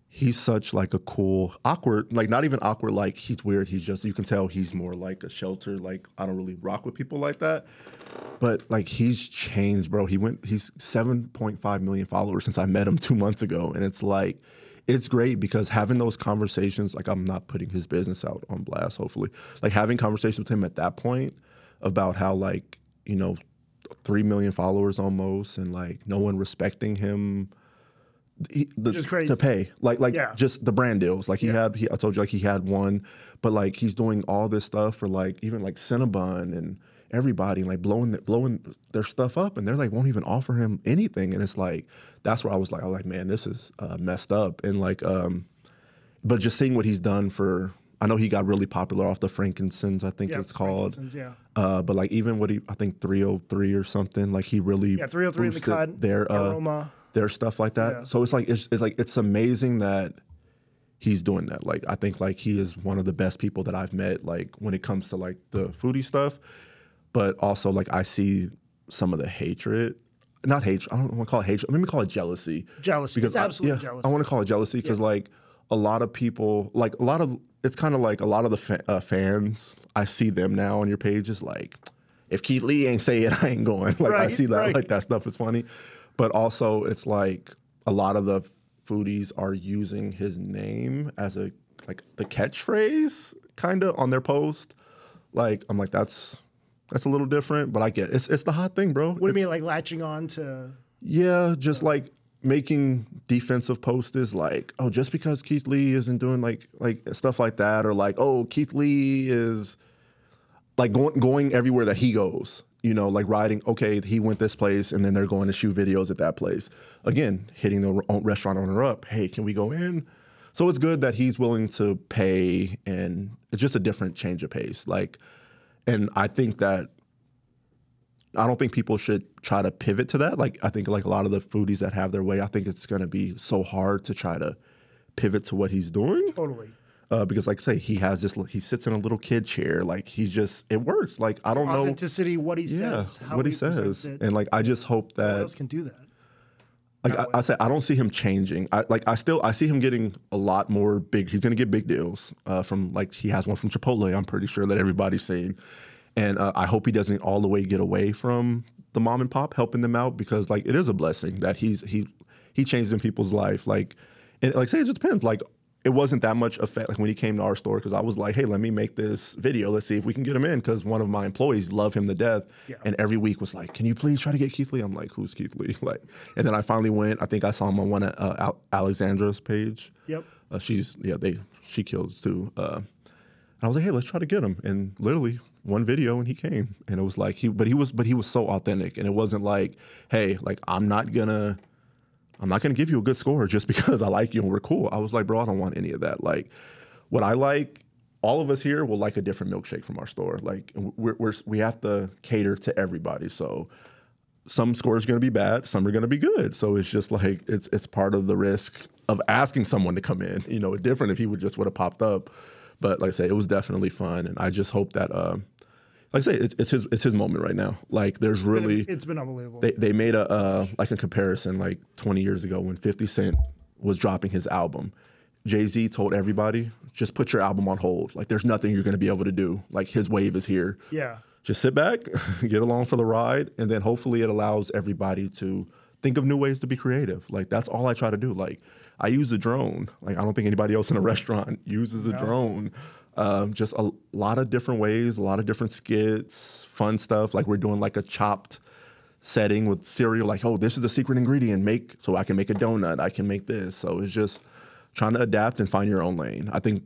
he's such like a cool, awkward, like, not even awkward, like he's weird. He's just, you can tell he's more like a shelter. Like, I don't really rock with people like that, but like, he's changed, bro. He's 7.5 million followers since I met him 2 months ago. And it's like, it's great because having those conversations, like, I'm not putting his business out on blast, hopefully. Like, having conversations with him at that point about how, like, 3 million followers almost, and like no one respecting him Which is crazy. To pay, just the brand deals. Like I told you, like he had one, but like he's doing all this stuff for like even like Cinnabon and everybody, like blowing their stuff up, and they're like won't even offer him anything, and it's like that's where I was like, man, this is messed up, and like, but just seeing what he's done for. I know he got really popular off the Frankincense, I think it's called. But like even I think 303 or something, like he really 303 in the cut, their aroma. Their stuff like that. Yeah. So it's like it's amazing that he's doing that. Like I think like he is one of the best people that I've met, like when it comes to like the foodie stuff. But also like I see some of the hatred. Not hatred, I don't want to call it hatred. Let me call it jealousy. Jealousy. Because absolutely jealousy. I want to call it jealousy because like a lot of people, like it's kind of like a lot of the fans, I see them now on your pages like, if Keith Lee ain't say it, I ain't going. Like I see that, like that stuff is funny. But also, it's like a lot of the foodies are using his name as the catchphrase, kind of on their post. Like I'm like that's a little different, but I get it. It's the hot thing, bro. What do you mean, like latching on to? Yeah, just like making defensive posters like, oh, just because Keith Lee isn't doing like stuff like that, or like, oh, Keith Lee is like going everywhere that he goes. You know, like riding, okay, he went this place and then they're going to shoot videos at that place. Again, hitting the restaurant owner up. Hey, can we go in? So it's good that he's willing to pay, and it's just a different change of pace. Like, and I think that, I don't think people should try to pivot to that. Like, I think like a lot of the foodies that have their way, I think it's going to be so hard to try to pivot to what he's doing. Totally. Because like say he sits in a little kid chair, like it works. Like I don't know authenticity, what he says, what he says, and like I just hope that who else can do that. Like I said, I don't see him changing. I see him getting a lot more big. He's gonna get big deals from like he has one from Chipotle. I'm pretty sure that everybody's seen, and I hope he doesn't all the way get away from the mom and pop helping them out, because like it is a blessing that he changed in people's life. Like, and like say it just depends. Like, it wasn't that much effect like when he came to our store, because I was like, hey, let me make this video. Let's see if we can get him in, because one of my employees love him to death. Yeah. And every week was like, can you please try to get Keith Lee? I'm like, who's Keith Lee? Like, and then I finally went. I think I saw him on one of Alexandra's page. Yep. She kills too. I was like, hey, let's try to get him. And literally one video and he came. And it was like he was so authentic. And it wasn't like, hey, like I'm not gonna give you a good score just because I like you and we're cool. I was like, bro, I don't want any of that. Like, what I like, all of us here will like a different milkshake from our store. Like, we have to cater to everybody. So some scores are going to be bad, some are going to be good. So it's just like it's part of the risk of asking someone to come in. You know, it's different if he would have popped up. But like I say, it was definitely fun, and I just hope that. Like I say, it's his moment right now. Like there's really it's been unbelievable. They made a comparison like 20 years ago when 50 Cent was dropping his album. Jay-Z told everybody, just put your album on hold. Like there's nothing you're going to be able to do. Like his wave is here. Yeah. Just sit back, get along for the ride, and then hopefully it allows everybody to think of new ways to be creative. Like that's all I try to do. Like I use a drone. Like I don't think anybody else in a restaurant uses a drone. Just a lot of different ways, a lot of different skits, fun stuff. Like we're doing like a chopped setting with cereal. Like, oh, this is the secret ingredient. So I can make a donut. I can make this. So it's just trying to adapt and find your own lane. I think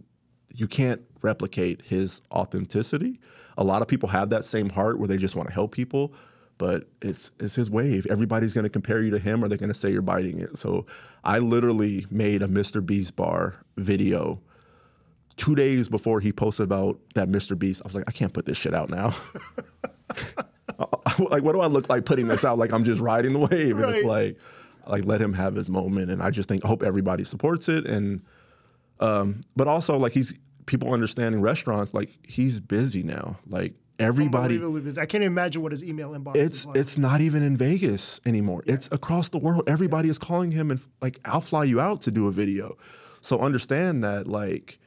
you can't replicate his authenticity. A lot of people have that same heart where they just want to help people, but it's his wave. Everybody's going to compare you to him, or they're going to say you're biting it. So I literally made a Mr. Beast bar video 2 days before he posted about that Mr. Beast. I was like, I can't put this shit out now. Like, what do I look like putting this out? Like I'm just riding the wave. Right. And it's like let him have his moment. And I just hope everybody supports it. And but also like people understanding restaurants, like he's busy now. Like everybody, I can't imagine what his email inbox is like. It's not even in Vegas anymore. Yeah. It's across the world. Everybody is calling him and like, I'll fly you out to do a video. So understand that like,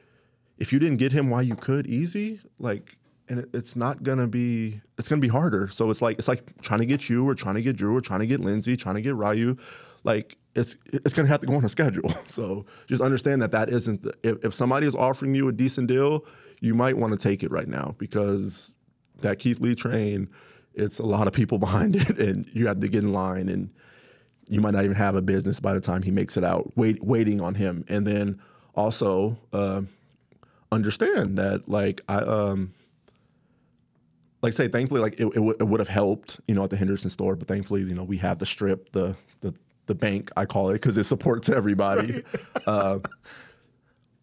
if you didn't get him while you could easy, like, and it's gonna be harder. So it's like trying to get you, or trying to get Drew, or trying to get Lindsay, trying to get Ryu. Like it's gonna have to go on a schedule. So just understand that isn't if somebody is offering you a decent deal, you might want to take it right now, because that Keith Lee train, it's a lot of people behind it, and you have to get in line. And you might not even have a business by the time he makes it out, waiting on him. And then also understand that, like, say, thankfully, like, it would have helped, you know, at the Henderson store, but thankfully, you know, we have the Strip, the bank, I call it, because it supports everybody. Right.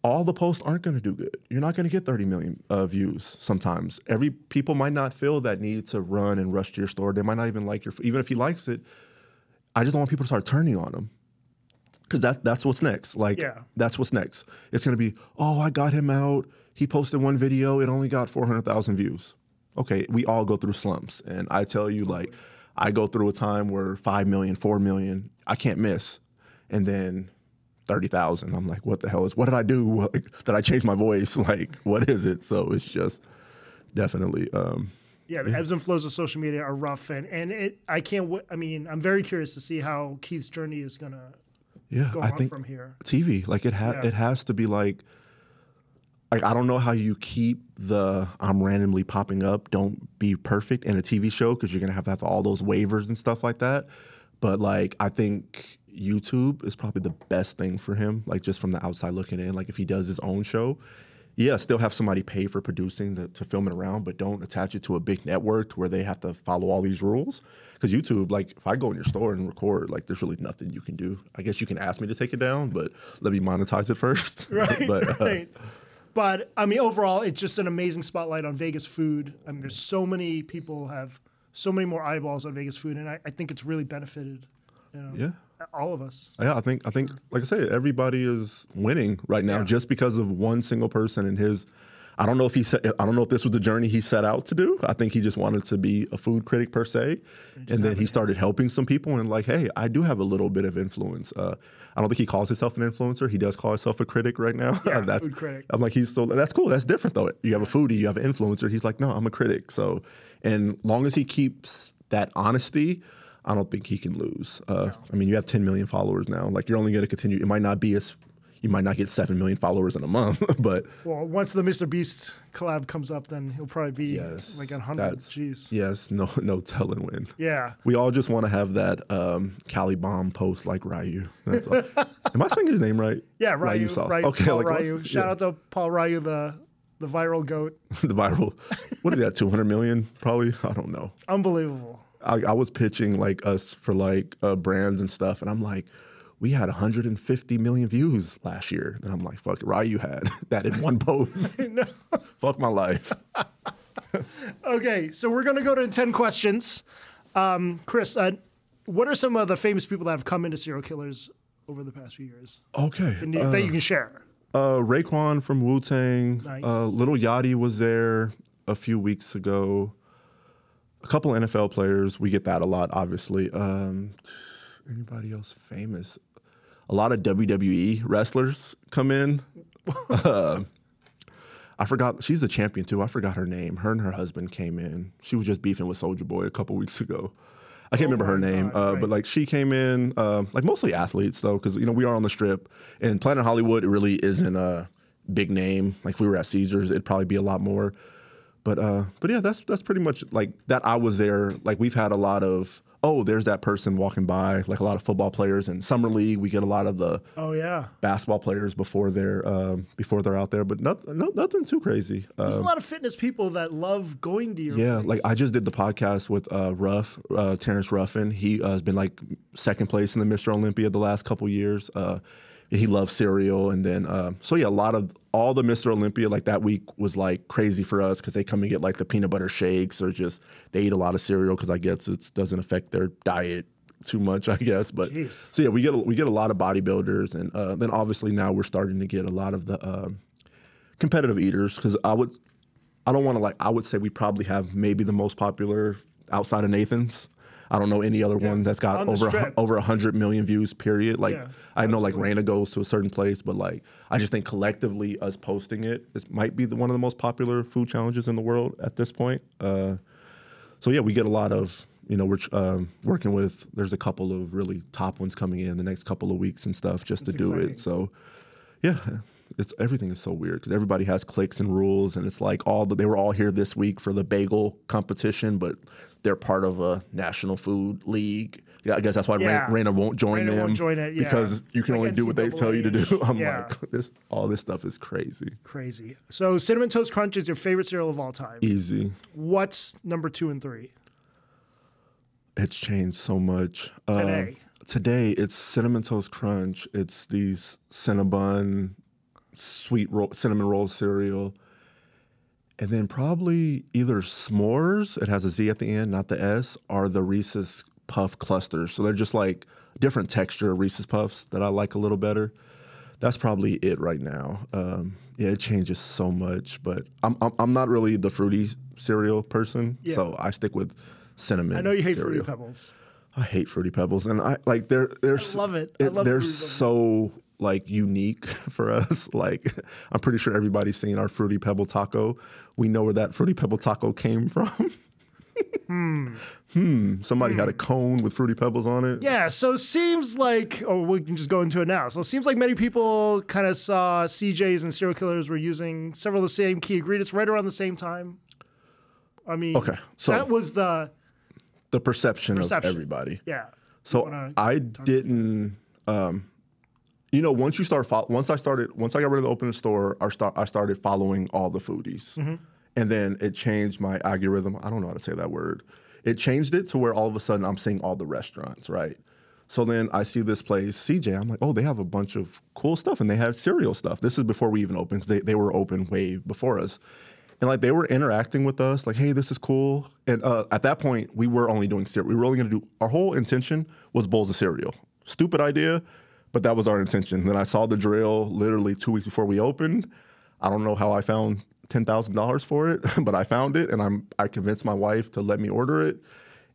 All the posts aren't going to do good. You're not going to get 30 million views sometimes. People might not feel that need to run and rush to your store. They might not even like even if he likes it. I just don't want people to start turning on him. Because that's what's next. Like, that's what's next. It's going to be, oh, I got him out. He posted one video. It only got 400,000 views. Okay, we all go through slumps. And I tell you, like, I go through a time where 5 million, 4 million, I can't miss. And then 30,000. I'm like, what did I do? Did I change my voice? Like, what is it? So it's just definitely. The ebbs and flows of social media are rough, and I'm very curious to see how Keith's journey is gonna go on from here. TV, like, it has to be like I don't know how you keep I'm randomly popping up, don't be perfect in a TV show, because you're gonna have all those waivers and stuff like that. But, like, I think YouTube is probably the best thing for him, like, just from the outside looking in. Like, if he does his own show, still have somebody pay for producing to film it around, but don't attach it to a big network where they have to follow all these rules. Because YouTube, like, if I go in your store and record, like, there's really nothing you can do. I guess you can ask me to take it down, but let me monetize it first. Right, right. But, I mean, overall, it's just an amazing spotlight on Vegas food. I mean, there's so many people have so many more eyeballs on Vegas food, and I think it's really benefited, all of us. Yeah, I think, like I said, everybody is winning right now just because of one single person and his. I don't know if this was the journey he set out to do. I think he just wanted to be a food critic per se, and then he started helping some people and, like, hey, I do have a little bit of influence. I don't think he calls himself an influencer. He does call himself a critic right now. Yeah, food critic. I'm like, that's cool. That's different though. You have a foodie, you have an influencer. He's like, no, I'm a critic. So, and long as he keeps that honesty, I don't think he can lose. I mean, you have 10 million followers now. Like, you're only going to continue. It might not be you might not get 7 million followers in a month, but. Well, once the Mr. Beast collab comes up, then he'll probably be like 100. Jeez. Yes, no telling when. Yeah. We all just want to have that Cali Bomb post like Ryu. That's all. Am I saying his name right? Yeah, Ryu. Sauce. Okay, Paul Ryu. Shout out to Paul Ryu, the viral goat. The viral. What is that? 200 million? Probably. I don't know. Unbelievable. I was pitching, like, us for, like, brands and stuff, and I'm like, we had 150 million views last year. And I'm like, fuck it, Ryu had that in one post. No. Fuck my life. Okay, so we're going to go to 10 questions. Chris, what are some of the famous people that have come into Serial Killers over the past few years? Okay. That you can share. Raekwon from Wu-Tang. Nice. Lil Yachty was there a few weeks ago. A couple NFL players. We get that a lot, obviously. Anybody else famous? A lot of WWE wrestlers come in. I forgot. She's the champion, too. I forgot her name. Her and her husband came in. She was just beefing with Soulja Boy a couple weeks ago. I can't remember her name, but, like, she came in, like, mostly athletes, though, because, you know, we are on the Strip. And Planet Hollywood, it really isn't a big name. Like, if we were at Caesars, it'd probably be a lot more. But yeah, that's pretty much, like, that I was there. Like, we've had a lot of, there's that person walking by, like a lot of football players. In Summer League, we get a lot of the basketball players before they're out there, but nothing too crazy. There's a lot of fitness people that love going to your place. Like, I just did the podcast with Terrence Ruffin. He has been, like, second place in the Mr. Olympia the last couple years. He loves cereal, and then a lot of all the Mr. Olympia, like, that week was, like, crazy for us because they come and get, like, the peanut butter shakes, or just they eat a lot of cereal because I guess it doesn't affect their diet too much, I guess. But so yeah, we get a lot of bodybuilders, and then obviously now we're starting to get a lot of the competitive eaters, because I would say we probably have maybe the most popular outside of Nathan's. I don't know any other one that's got over 100 million views, period. Like, I know, like, Raina goes to a certain place, but, like, I just think collectively us posting it, this might be one of the most popular food challenges in the world at this point. So yeah, we get a lot of, you know, we're working with, there's a couple of really top ones coming in the next couple of weeks and stuff just to do it. So yeah, everything is so weird because everybody has cliques and rules, and it's like they were all here this week for the bagel competition, but they're part of a national food league. Yeah, I guess that's why Raina won't join them. Won't join it, because you can only do what they tell you to do. I'm like, all this stuff is crazy. Crazy. So Cinnamon Toast Crunch is your favorite cereal of all time. Easy. What's number 2 and 3? It's changed so much. Today, it's Cinnamon Toast Crunch. It's these Cinnabon cinnamon roll cereal. And then probably either S'mores, it has a Z at the end, not the S, or the Reese's Puff clusters. So they're just like different texture Reese's Puffs that I like a little better. That's probably it right now. It changes so much, but I'm not really the fruity cereal person, so I stick with cinnamon. I know you hate cereal. Fruity Pebbles. I hate Fruity Pebbles, and I love it. They're so like unique for us. Like I'm pretty sure everybody's seen our Fruity Pebble taco. We know where that Fruity Pebble taco came from. Somebody had a cone with Fruity Pebbles on it. Yeah, so it seems like, we can just go into it now. So it seems like many people kind of saw CJs and serial killers were using several of the same key ingredients right around the same time. I mean, so that was the perception of everybody. Yeah. So I didn't, once I got ready to open the store, I started following all the foodies. Mm-hmm. And then it changed my algorithm. I don't know how to say that word. It changed it to where all of a sudden I'm seeing all the restaurants, right? So then I see this place, CJ. I'm like, oh, they have a bunch of cool stuff, and they have cereal stuff. This is before we even opened. They were open way before us. And like they were interacting with us, like, hey, this is cool. And at that point, we were only doing cereal. We were only going to do, our whole intention was bowls of cereal. Stupid idea, but that was our intention. Then I saw the drill literally 2 weeks before we opened. I don't know how I found $10,000 for it, but I found it, and I convinced my wife to let me order it,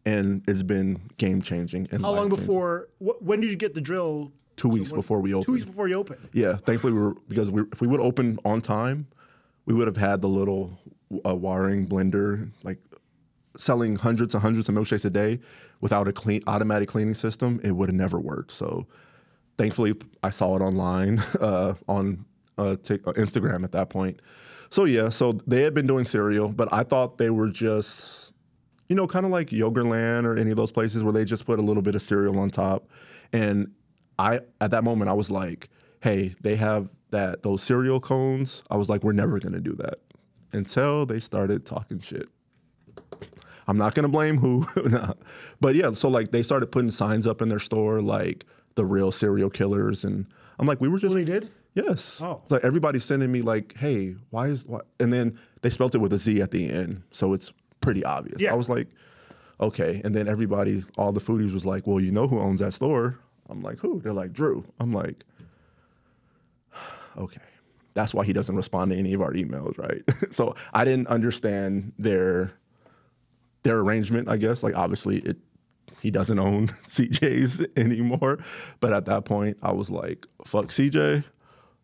and it's been game changing. How long before? When did you get the drill? 2 weeks before we opened. 2 weeks before you opened. Yeah, thankfully if we would open on time, we would have had the little wiring blender, like selling hundreds and hundreds of milkshakes a day without a automatic cleaning system. It would have never worked. So thankfully, I saw it online on Instagram at that point. So yeah, so they had been doing cereal, but I thought they were just, kind of like Yogurtland or any of those places where they just put a little bit of cereal on top. And at that moment, I was like, hey, they have those cereal cones. I was like, we're never going to do that until they started talking shit. I'm not going to blame who. But yeah, so like they started putting signs up in their store like the real serial killers. And I'm like, we were just. Well, they did? Yes. Oh. It's like everybody's sending me like, hey, why? And then they spelled it with a Z at the end. So it's pretty obvious. Yeah. I was like, okay. And then all the foodies was like, well, you know who owns that store? I'm like, who? They're like, Drew. I'm like, okay. That's why he doesn't respond to any of our emails, right? So I didn't understand their arrangement, I guess. Like obviously he doesn't own CJ's anymore. But at that point, I was like, fuck CJ.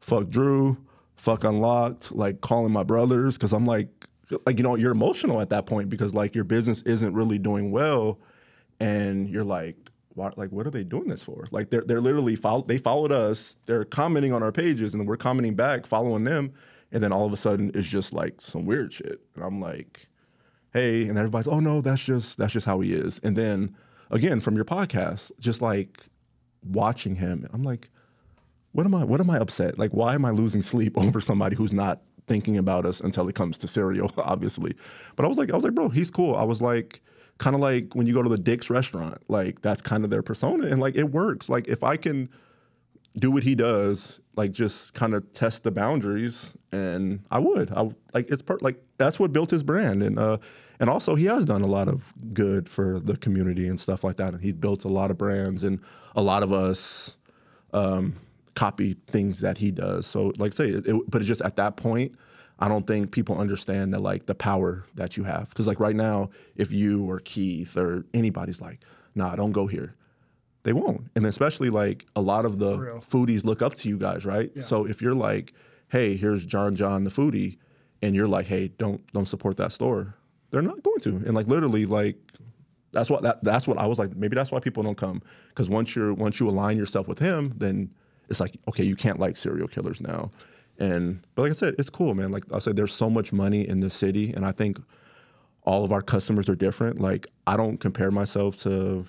Fuck Drew, fuck Unlocked, like calling my brothers, because I'm like, you're emotional at that point because like your business isn't really doing well, and you're like, what are they doing this for? Like they're literally they followed us, they're commenting on our pages, and then we're commenting back, following them, and then all of a sudden it's just like some weird shit, and I'm like, hey, and everybody's, oh no, that's just how he is, and then again from your podcast, just like watching him, I'm like. What am I upset? Like, why am I losing sleep over somebody who's not thinking about us until it comes to cereal, obviously? But I was like, bro, he's cool. I was like, kind of like when you go to the Dick's restaurant, like that's kind of their persona, and like it works. Like if I can do what he does, like just kind of test the boundaries, and I would. That's what built his brand, and also he has done a lot of good for the community and stuff like that. And he's built a lot of brands, and a lot of us. Copy things that he does. So like say, but it's just at that point, I don't think people understand that like the power that you have. Because like right now, if you or Keith or anybody's like, nah, don't go here, they won't. And especially like a lot of the foodies look up to you guys, right? Yeah. So if you're like, hey, here's John the foodie, and you're like, hey, don't support that store, they're not going to. And like literally like, that's what I was like, maybe that's why people don't come. Because once you align yourself with him, then it's like, okay, you can't like serial killers now. But like I said, it's cool, man. Like I said, there's so much money in this city, and I think all of our customers are different. Like I don't compare myself to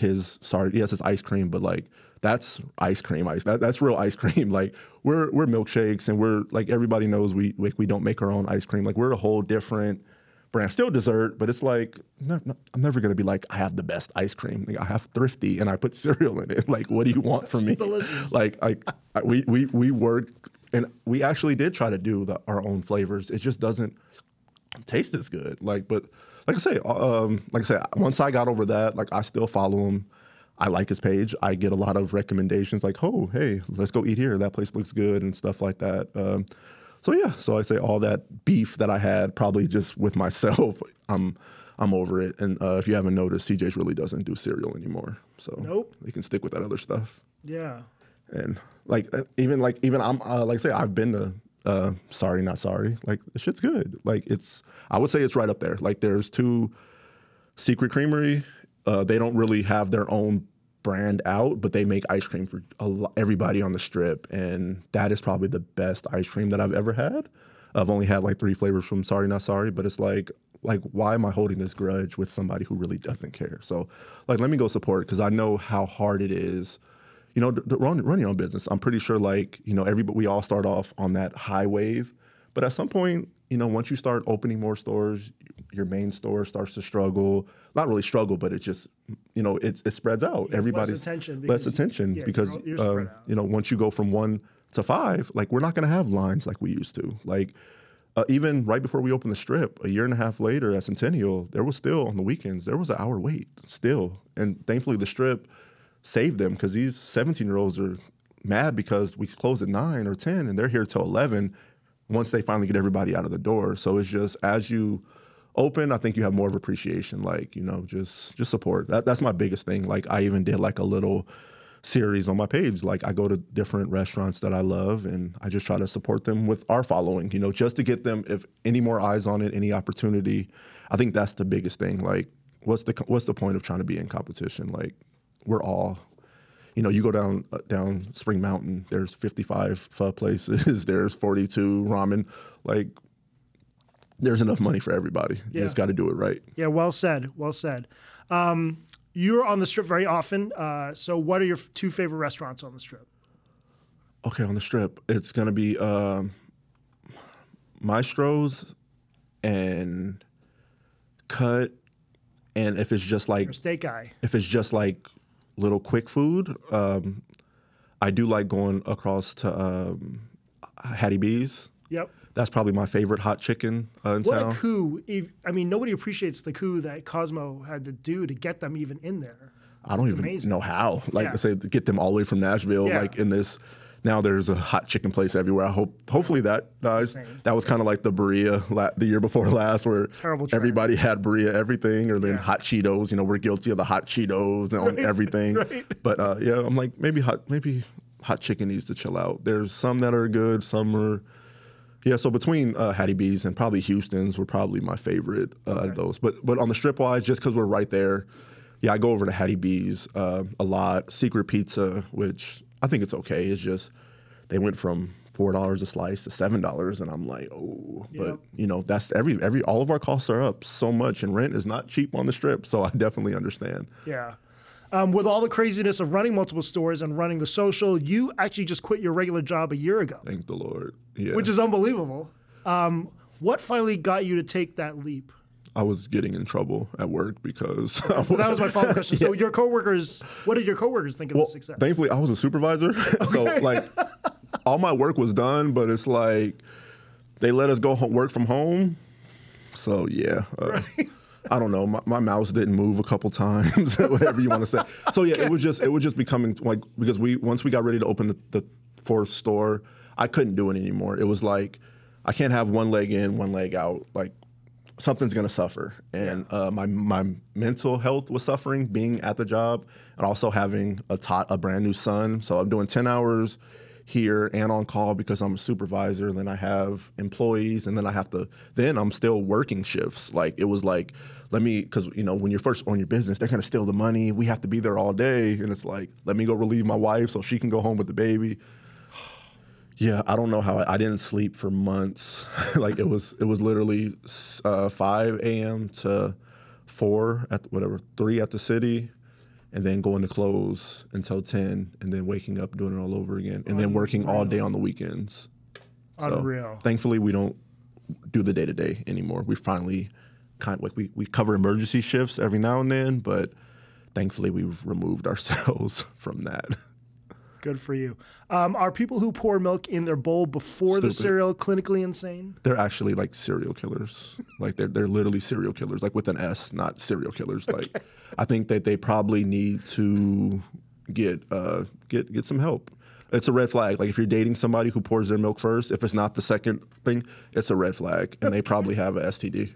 yes, it's ice cream, but like that's ice cream. That's real ice cream. Like we're milkshakes, and we're like everybody knows we don't make our own ice cream. Like we're a whole different brand. Still dessert, but it's like I'm never gonna be like I have the best ice cream. Like, I have Thrifty, and I put cereal in it. Like what do you want from me? Delicious. We work, and we actually did try to do our own flavors. It just doesn't taste as good. But like I say, once I got over that, like I still follow him. I like his page. I get a lot of recommendations like, oh, hey, let's go eat here. That place looks good and stuff like that. So I say all that beef that I had probably just with myself, I'm over it. And if you haven't noticed, CJ's really doesn't do cereal anymore. So Nope. They can stick with that other stuff. Yeah. And even I'm like I say, I've been to Sorry Not Sorry. Like the shit's good. Like I would say it's right up there. Like there's two Secret Creamery. They don't really have their own brand out, but they make ice cream for everybody on the Strip, and that is probably the best ice cream that I've ever had. I've only had like 3 flavors from Sorry Not Sorry, but it's like why am I holding this grudge with somebody who really doesn't care? So like let me go support it, because I know how hard it is, to run your own business. I'm pretty sure we all start off on that high wave, but at some point, once you start opening more stores, your main store starts to struggle. Not really struggle, but it just, it spreads out. Everybody's less attention because you're spread out. Once you go from 1 to 5, like we're not going to have lines like we used to. Like even right before we opened the Strip, a year and a half later at Centennial, there was still on the weekends, there was an hour wait still. And thankfully the Strip saved them, because these 17-year-olds are mad because we close at 9 or 10 and they're here till 11 once they finally get everybody out of the door. So it's just, as you open, I think you have more of appreciation, just support. That's my biggest thing. Like I even did like a little series on my page. Like I go to different restaurants that I love, and I just try to support them with our following, just to get them, if any more eyes on it, any opportunity. I think that's the biggest thing. Like what's the point of trying to be in competition? Like we're all, you go down Spring Mountain, there's 55 pho places, there's 42 ramen. Like there's enough money for everybody. You just got to do it right. Yeah, well said. Well said. You're on the Strip very often. So what are your 2 favorite restaurants on the Strip? Okay, on the Strip, it's going to be Maestro's and Cut. And if it's just like... You're a steak guy. If it's just like little quick food, I do like going across to Hattie B's. Yep. That's probably my favorite hot chicken in What town. a coup. I mean, nobody appreciates the coup that Cosmo had to do to get them even in there. I don't even know how. Like I say, to get them all the way from Nashville, like in this. Now there's a hot chicken place everywhere. Hopefully that dies. That was kind of like the Berea the year before last, where everybody had Berea everything, or then hot Cheetos. We're guilty of the hot Cheetos on everything. Right. But I'm like, maybe hot chicken needs to chill out. There's some that are good, some are. Yeah, so between Hattie B's and probably Houston's were probably my favorite of those. But on the Strip wise, just because we're right there, I go over to Hattie B's a lot. Secret Pizza, which I think it's okay. It's just they went from $4 a slice to $7, and I'm like, oh. Yep. But that's all of our costs are up so much, and rent is not cheap on the Strip. So I definitely understand. Yeah. With all the craziness of running multiple stores and running the social, you actually just quit your regular job a year ago. Thank the Lord. Yeah. Which is unbelievable. What finally got you to take that leap? I was getting in trouble at work because... Well, that was my follow-up question. So your coworkers, what did your coworkers think of the success? Thankfully, I was a supervisor. Okay. So like all my work was done, but it's like they let us go work from home. So yeah. Right. I don't know. My mouse didn't move a couple times, whatever you want to say. So yeah, it was just becoming like, because once we got ready to open the 4th store, I couldn't do it anymore. It was like, I can't have one leg in, one leg out. Like something's gonna suffer. And my mental health was suffering being at the job, and also having a brand new son. So I'm doing 10 hours here and on call because I'm a supervisor, and then I have employees, and then I'm still working shifts. Like it was like, because when you're first on your business, they're gonna steal the money. We have to be there all day, and it's like, let me go relieve my wife so she can go home with the baby. Yeah, I don't know how I didn't sleep for months. Like it was literally 5 a.m. to 4 at whatever 3 at the city, and then going to close until 10, and then waking up doing it all over again, and then working all day on the weekends. So, Unreal. thankfully, we don't do the day-to-day anymore. We finally we cover emergency shifts every now and then, but thankfully we've removed ourselves from that. Good for you. Are people who pour milk in their bowl before the Stupid. cereal clinically insane? They're actually like serial killers. Like they're literally serial killers, like with an S, not serial killers. Like I think that they probably need to get some help. It's a red flag. Like if you're dating somebody who pours their milk first, if it's not the second thing, it's a red flag, and they probably have a STD.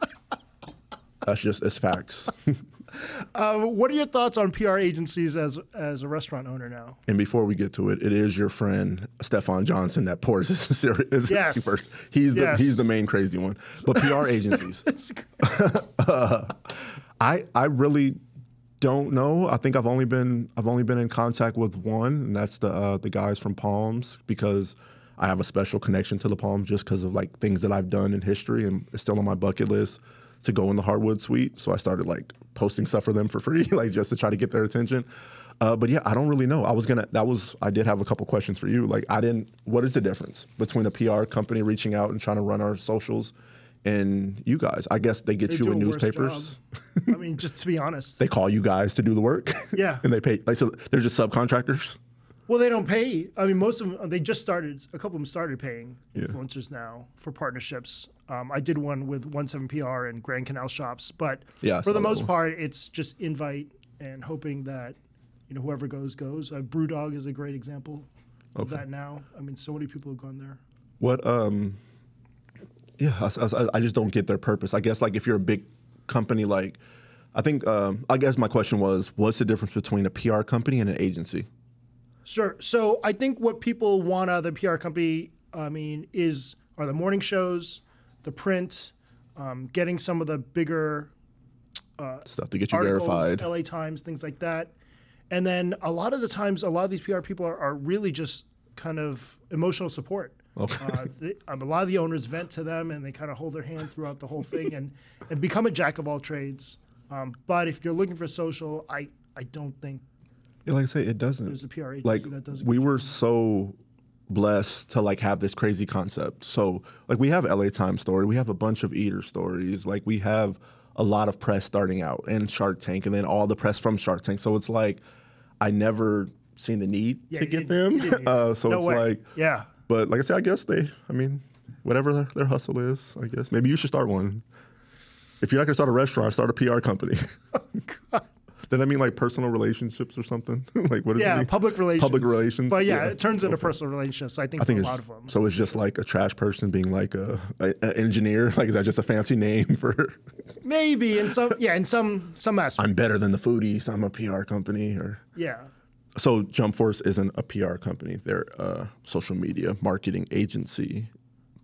It's facts. What are your thoughts on PR agencies as a restaurant owner now? And before we get to it, it is your friend Stefan Johnson that pours his cereal Yes. first. He's the main crazy one. But PR agencies, I really don't know. I think I've only been in contact with one, and that's the guys from Palms, because I have a special connection to the Palms just because of like things that I've done in history, and it's still on my bucket list to go in the Hardwood Suite. So I started like posting stuff for them for free, like just to try to get their attention. But yeah, I don't really know. I did have a couple questions for you. Like what is the difference between a PR company reaching out and trying to run our socials and you guys? I guess they get you do in a worse newspapers. job. I mean, just to be honest. They call you guys to do the work. Yeah. And they pay, like, so they're just subcontractors. Well, they don't pay. I mean, most of them, they just started, a couple of them started paying Yeah. influencers now for partnerships. I did one with 17PR and Grand Canal Shops, but Yeah, I for the saw that most one. part, it's just invite and hoping that, whoever goes. Brewdog is a great example of that now. I mean, so many people have gone there. What, yeah, I just don't get their purpose. I guess, like, if you're a big company, like, I guess my question was, what's the difference between a PR company and an agency? Sure. So I think what people want out of the PR company, are the morning shows, the print, getting some of the bigger Stuff to get you articles, verified. LA Times, things like that. And then a lot of the times, a lot of these PR people are really just kind of emotional support. Okay. A lot of the owners vent to them, and they kind of hold their hand throughout the whole thing and become a jack of all trades. But if you're looking for social, I don't think Yeah, like I say, it doesn't. there's a PR agency Like, that does a we good were job. so blessed to like have this crazy concept. So like we have LA Times story, we have a bunch of eater stories, like we have a lot of press starting out and Shark Tank, and then all the press from Shark Tank. So it's like I never seen the need Yeah, to you get didn't- them. you didn't. So No it's way. like, Yeah. but like I said, I guess whatever their hustle is, I guess maybe you should start one. If you're not gonna start a restaurant, start a PR company. Does that mean like personal relationships or something? Like what does it Yeah, mean? public relations. Public relations. But yeah, it turns into personal relationships. I think for a lot of them. So it's just like a trash person being like a engineer. Like is that just a fancy name for? Maybe in some aspects. I'm better than the foodies. I'm a PR company. Or Yeah. so Jump Force isn't a PR company. They're a social media marketing agency.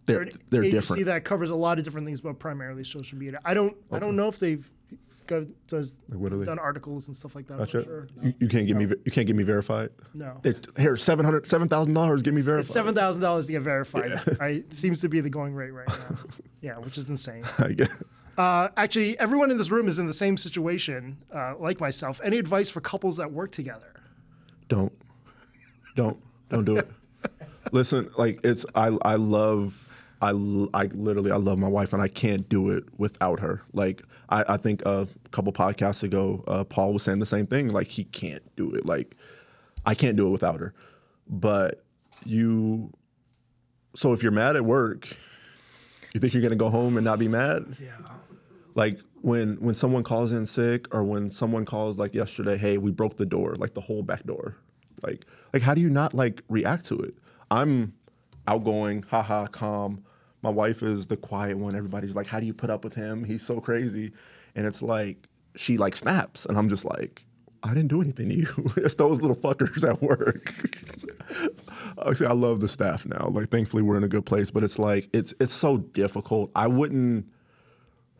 They're Agency different. that covers a lot of different things, but primarily social media. I don't know if they've what are they? done articles and stuff like that. I'm Gotcha. not sure. You can't get me verified. No. Here, $7,000. Get me verified. It's $7,000 to get verified. It seems to be the going rate right now. Yeah, which is insane. I guess. Actually, everyone in this room is in the same situation, like myself. Any advice for couples that work together? Don't do it. Listen, like I love my wife, and I can't do it without her. Like I think a couple podcasts ago, Paul was saying the same thing. Like he can't do it. Like I can't do it without her. But so if you're mad at work, you think you're gonna go home and not be mad? Yeah. Like when someone calls in sick, or when someone calls like yesterday, hey, we broke the door, like the whole back door. Like how do you not like react to it? I'm outgoing, haha, calm. My wife is the quiet one. Everybody's like, how do you put up with him? He's so crazy. And it's like, she like snaps. And I'm just like, I didn't do anything to you. It's those little fuckers at work. Actually, I love the staff now. Like, thankfully, we're in a good place. But it's like, it's so difficult. I wouldn't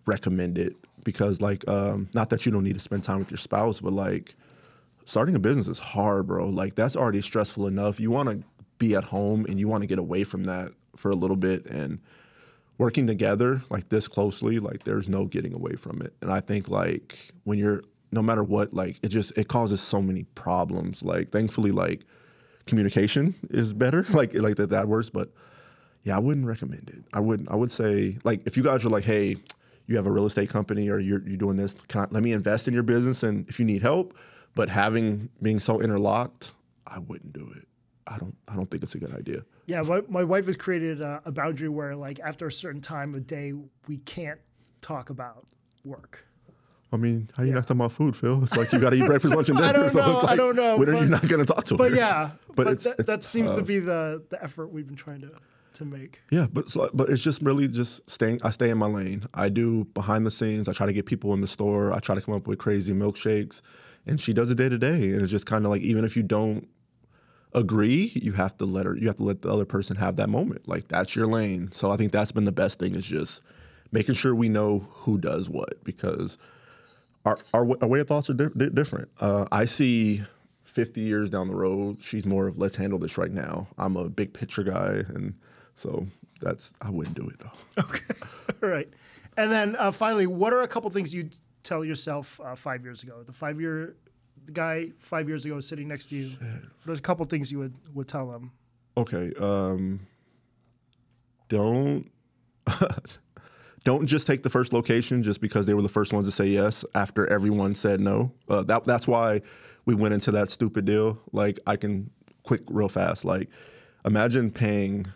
recommend it because, like, not that you don't need to spend time with your spouse, but like, starting a business is hard, bro. Like, that's already stressful enough. You want to be at home and you want to get away from that for a little bit. And working together like this closely, like there's no getting away from it. And I think like when you're, no matter what, like it causes so many problems. Like thankfully, like communication is better, like that works. But yeah, I wouldn't recommend it. I would say like if you guys are like, hey, you have a real estate company or you're doing this, let me invest in your business and if you need help. But being so interlocked, I wouldn't do it. I don't think it's a good idea. Yeah, my wife has created a boundary where like after a certain time of day, we can't talk about work. I mean, how you not talking about food, Phil? It's like you got to eat breakfast, lunch, and dinner. I don't know. It's like, I don't know. When are you not going to talk to her? But yeah, but that seems tough. to be the effort we've been trying to make. Yeah, but it's just really just staying. I stay in my lane. I do behind the scenes. I try to get people in the store. I try to come up with crazy milkshakes, and she does it day to day. And it's just kind of like even if you don't agree, you have to let the other person have that moment. Like that's your lane. So I think that's been the best thing is just making sure we know who does what because our way of thoughts are different. I see 50 years down the road. She's more of let's handle this right now. I'm a big picture guy, and so I wouldn't do it though. Okay, all right. And then finally, what are a couple things you'd tell yourself 5 years ago? The guy 5 years ago sitting next to you. There's a couple things you would tell him. Okay, don't just take the first location just because they were the first ones to say yes after everyone said no. That's why we went into that stupid deal. Like I can real fast. Like imagine paying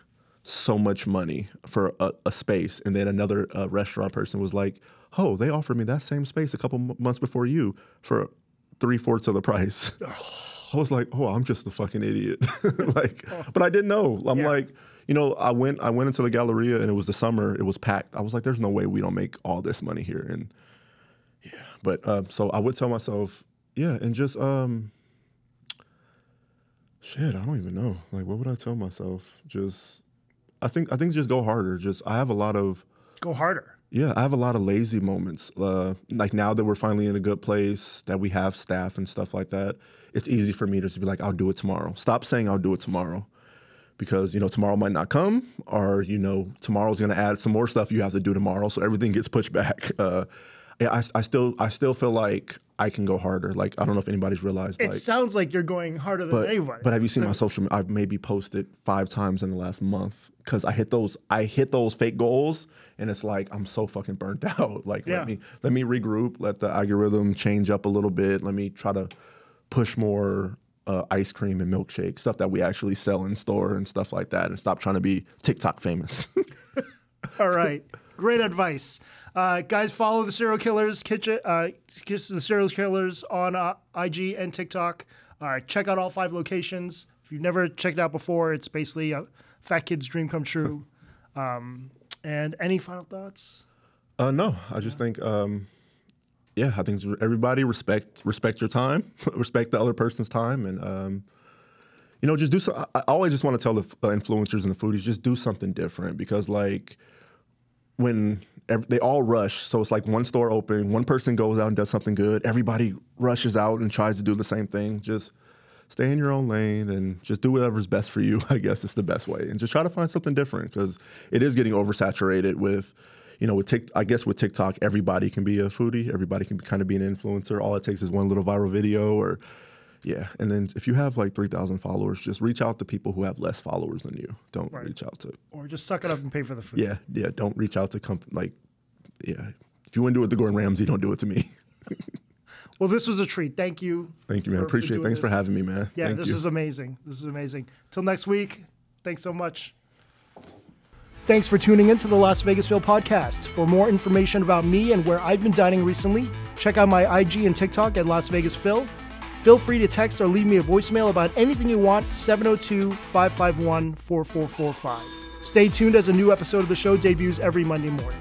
so much money for a space and then another restaurant person was like, oh, they offered me that same space a couple months before you for 3/4 of the price. I was like, oh, I'm just a fucking idiot. But I didn't know. I'm like, I went into the Galleria and it was the summer. It was packed. I was like, there's no way we don't make all this money here. And yeah, but so I would tell myself, yeah, and just shit, I don't even know. Like, what would I tell myself? I think just go harder. Go harder. Yeah, I have a lot of lazy moments. Like now that we're finally in a good place, that we have staff and stuff like that, it's easy for me to just be like, I'll do it tomorrow. Stop saying I'll do it tomorrow. Because, tomorrow might not come or, tomorrow's going to add some more stuff you have to do tomorrow. So everything gets pushed back. I still feel like I can go harder. Like, I don't know if anybody's realized. It sounds like you're going harder than anybody. But have you seen my social media? I've maybe posted 5 times in the last month because I hit those fake goals and it's like, I'm so fucking burnt out. Like, let me regroup, let the algorithm change up a little bit. Let me try to push more ice cream and milkshake, stuff that we actually sell in store and stuff like that, and stop trying to be TikTok famous. All right. Great advice. Guys, follow the Serial Killers Kitchen, the Serial Killers on IG and TikTok. Check out all 5 locations. If you've never checked it out before, it's basically a fat kid's dream come true. And any final thoughts? No, I just think, I think everybody respect your time, respect the other person's time, and just do so. I always just want to tell the influencers and the foodies, just do something different because like when they all rush, so it's like one store open, one person goes out and does something good, everybody rushes out and tries to do the same thing. Just stay in your own lane and just do whatever's best for you. I guess it's the best way, and just try to find something different because it is getting oversaturated with. With TikTok, everybody can be a foodie. Everybody can kind of be an influencer. All it takes is one little viral video and then if you have like 3,000 followers, just reach out to people who have less followers than you. Don't reach out to... Or just suck it up and pay for the food. Yeah, don't reach out to if you want to do it to Gordon Ramsay, don't do it to me. Well, this was a treat. Thank you. Thank you, man. Appreciate it. Thanks for having me, man. Yeah, this was amazing. This is amazing. Till next week, thanks so much. Thanks for tuning in to the Las Vegas Phil podcast. For more information about me and where I've been dining recently, check out my IG and TikTok at Las Vegas Phil. Feel free to text or leave me a voicemail about anything you want, 702-551-4445. Stay tuned as a new episode of the show debuts every Monday morning.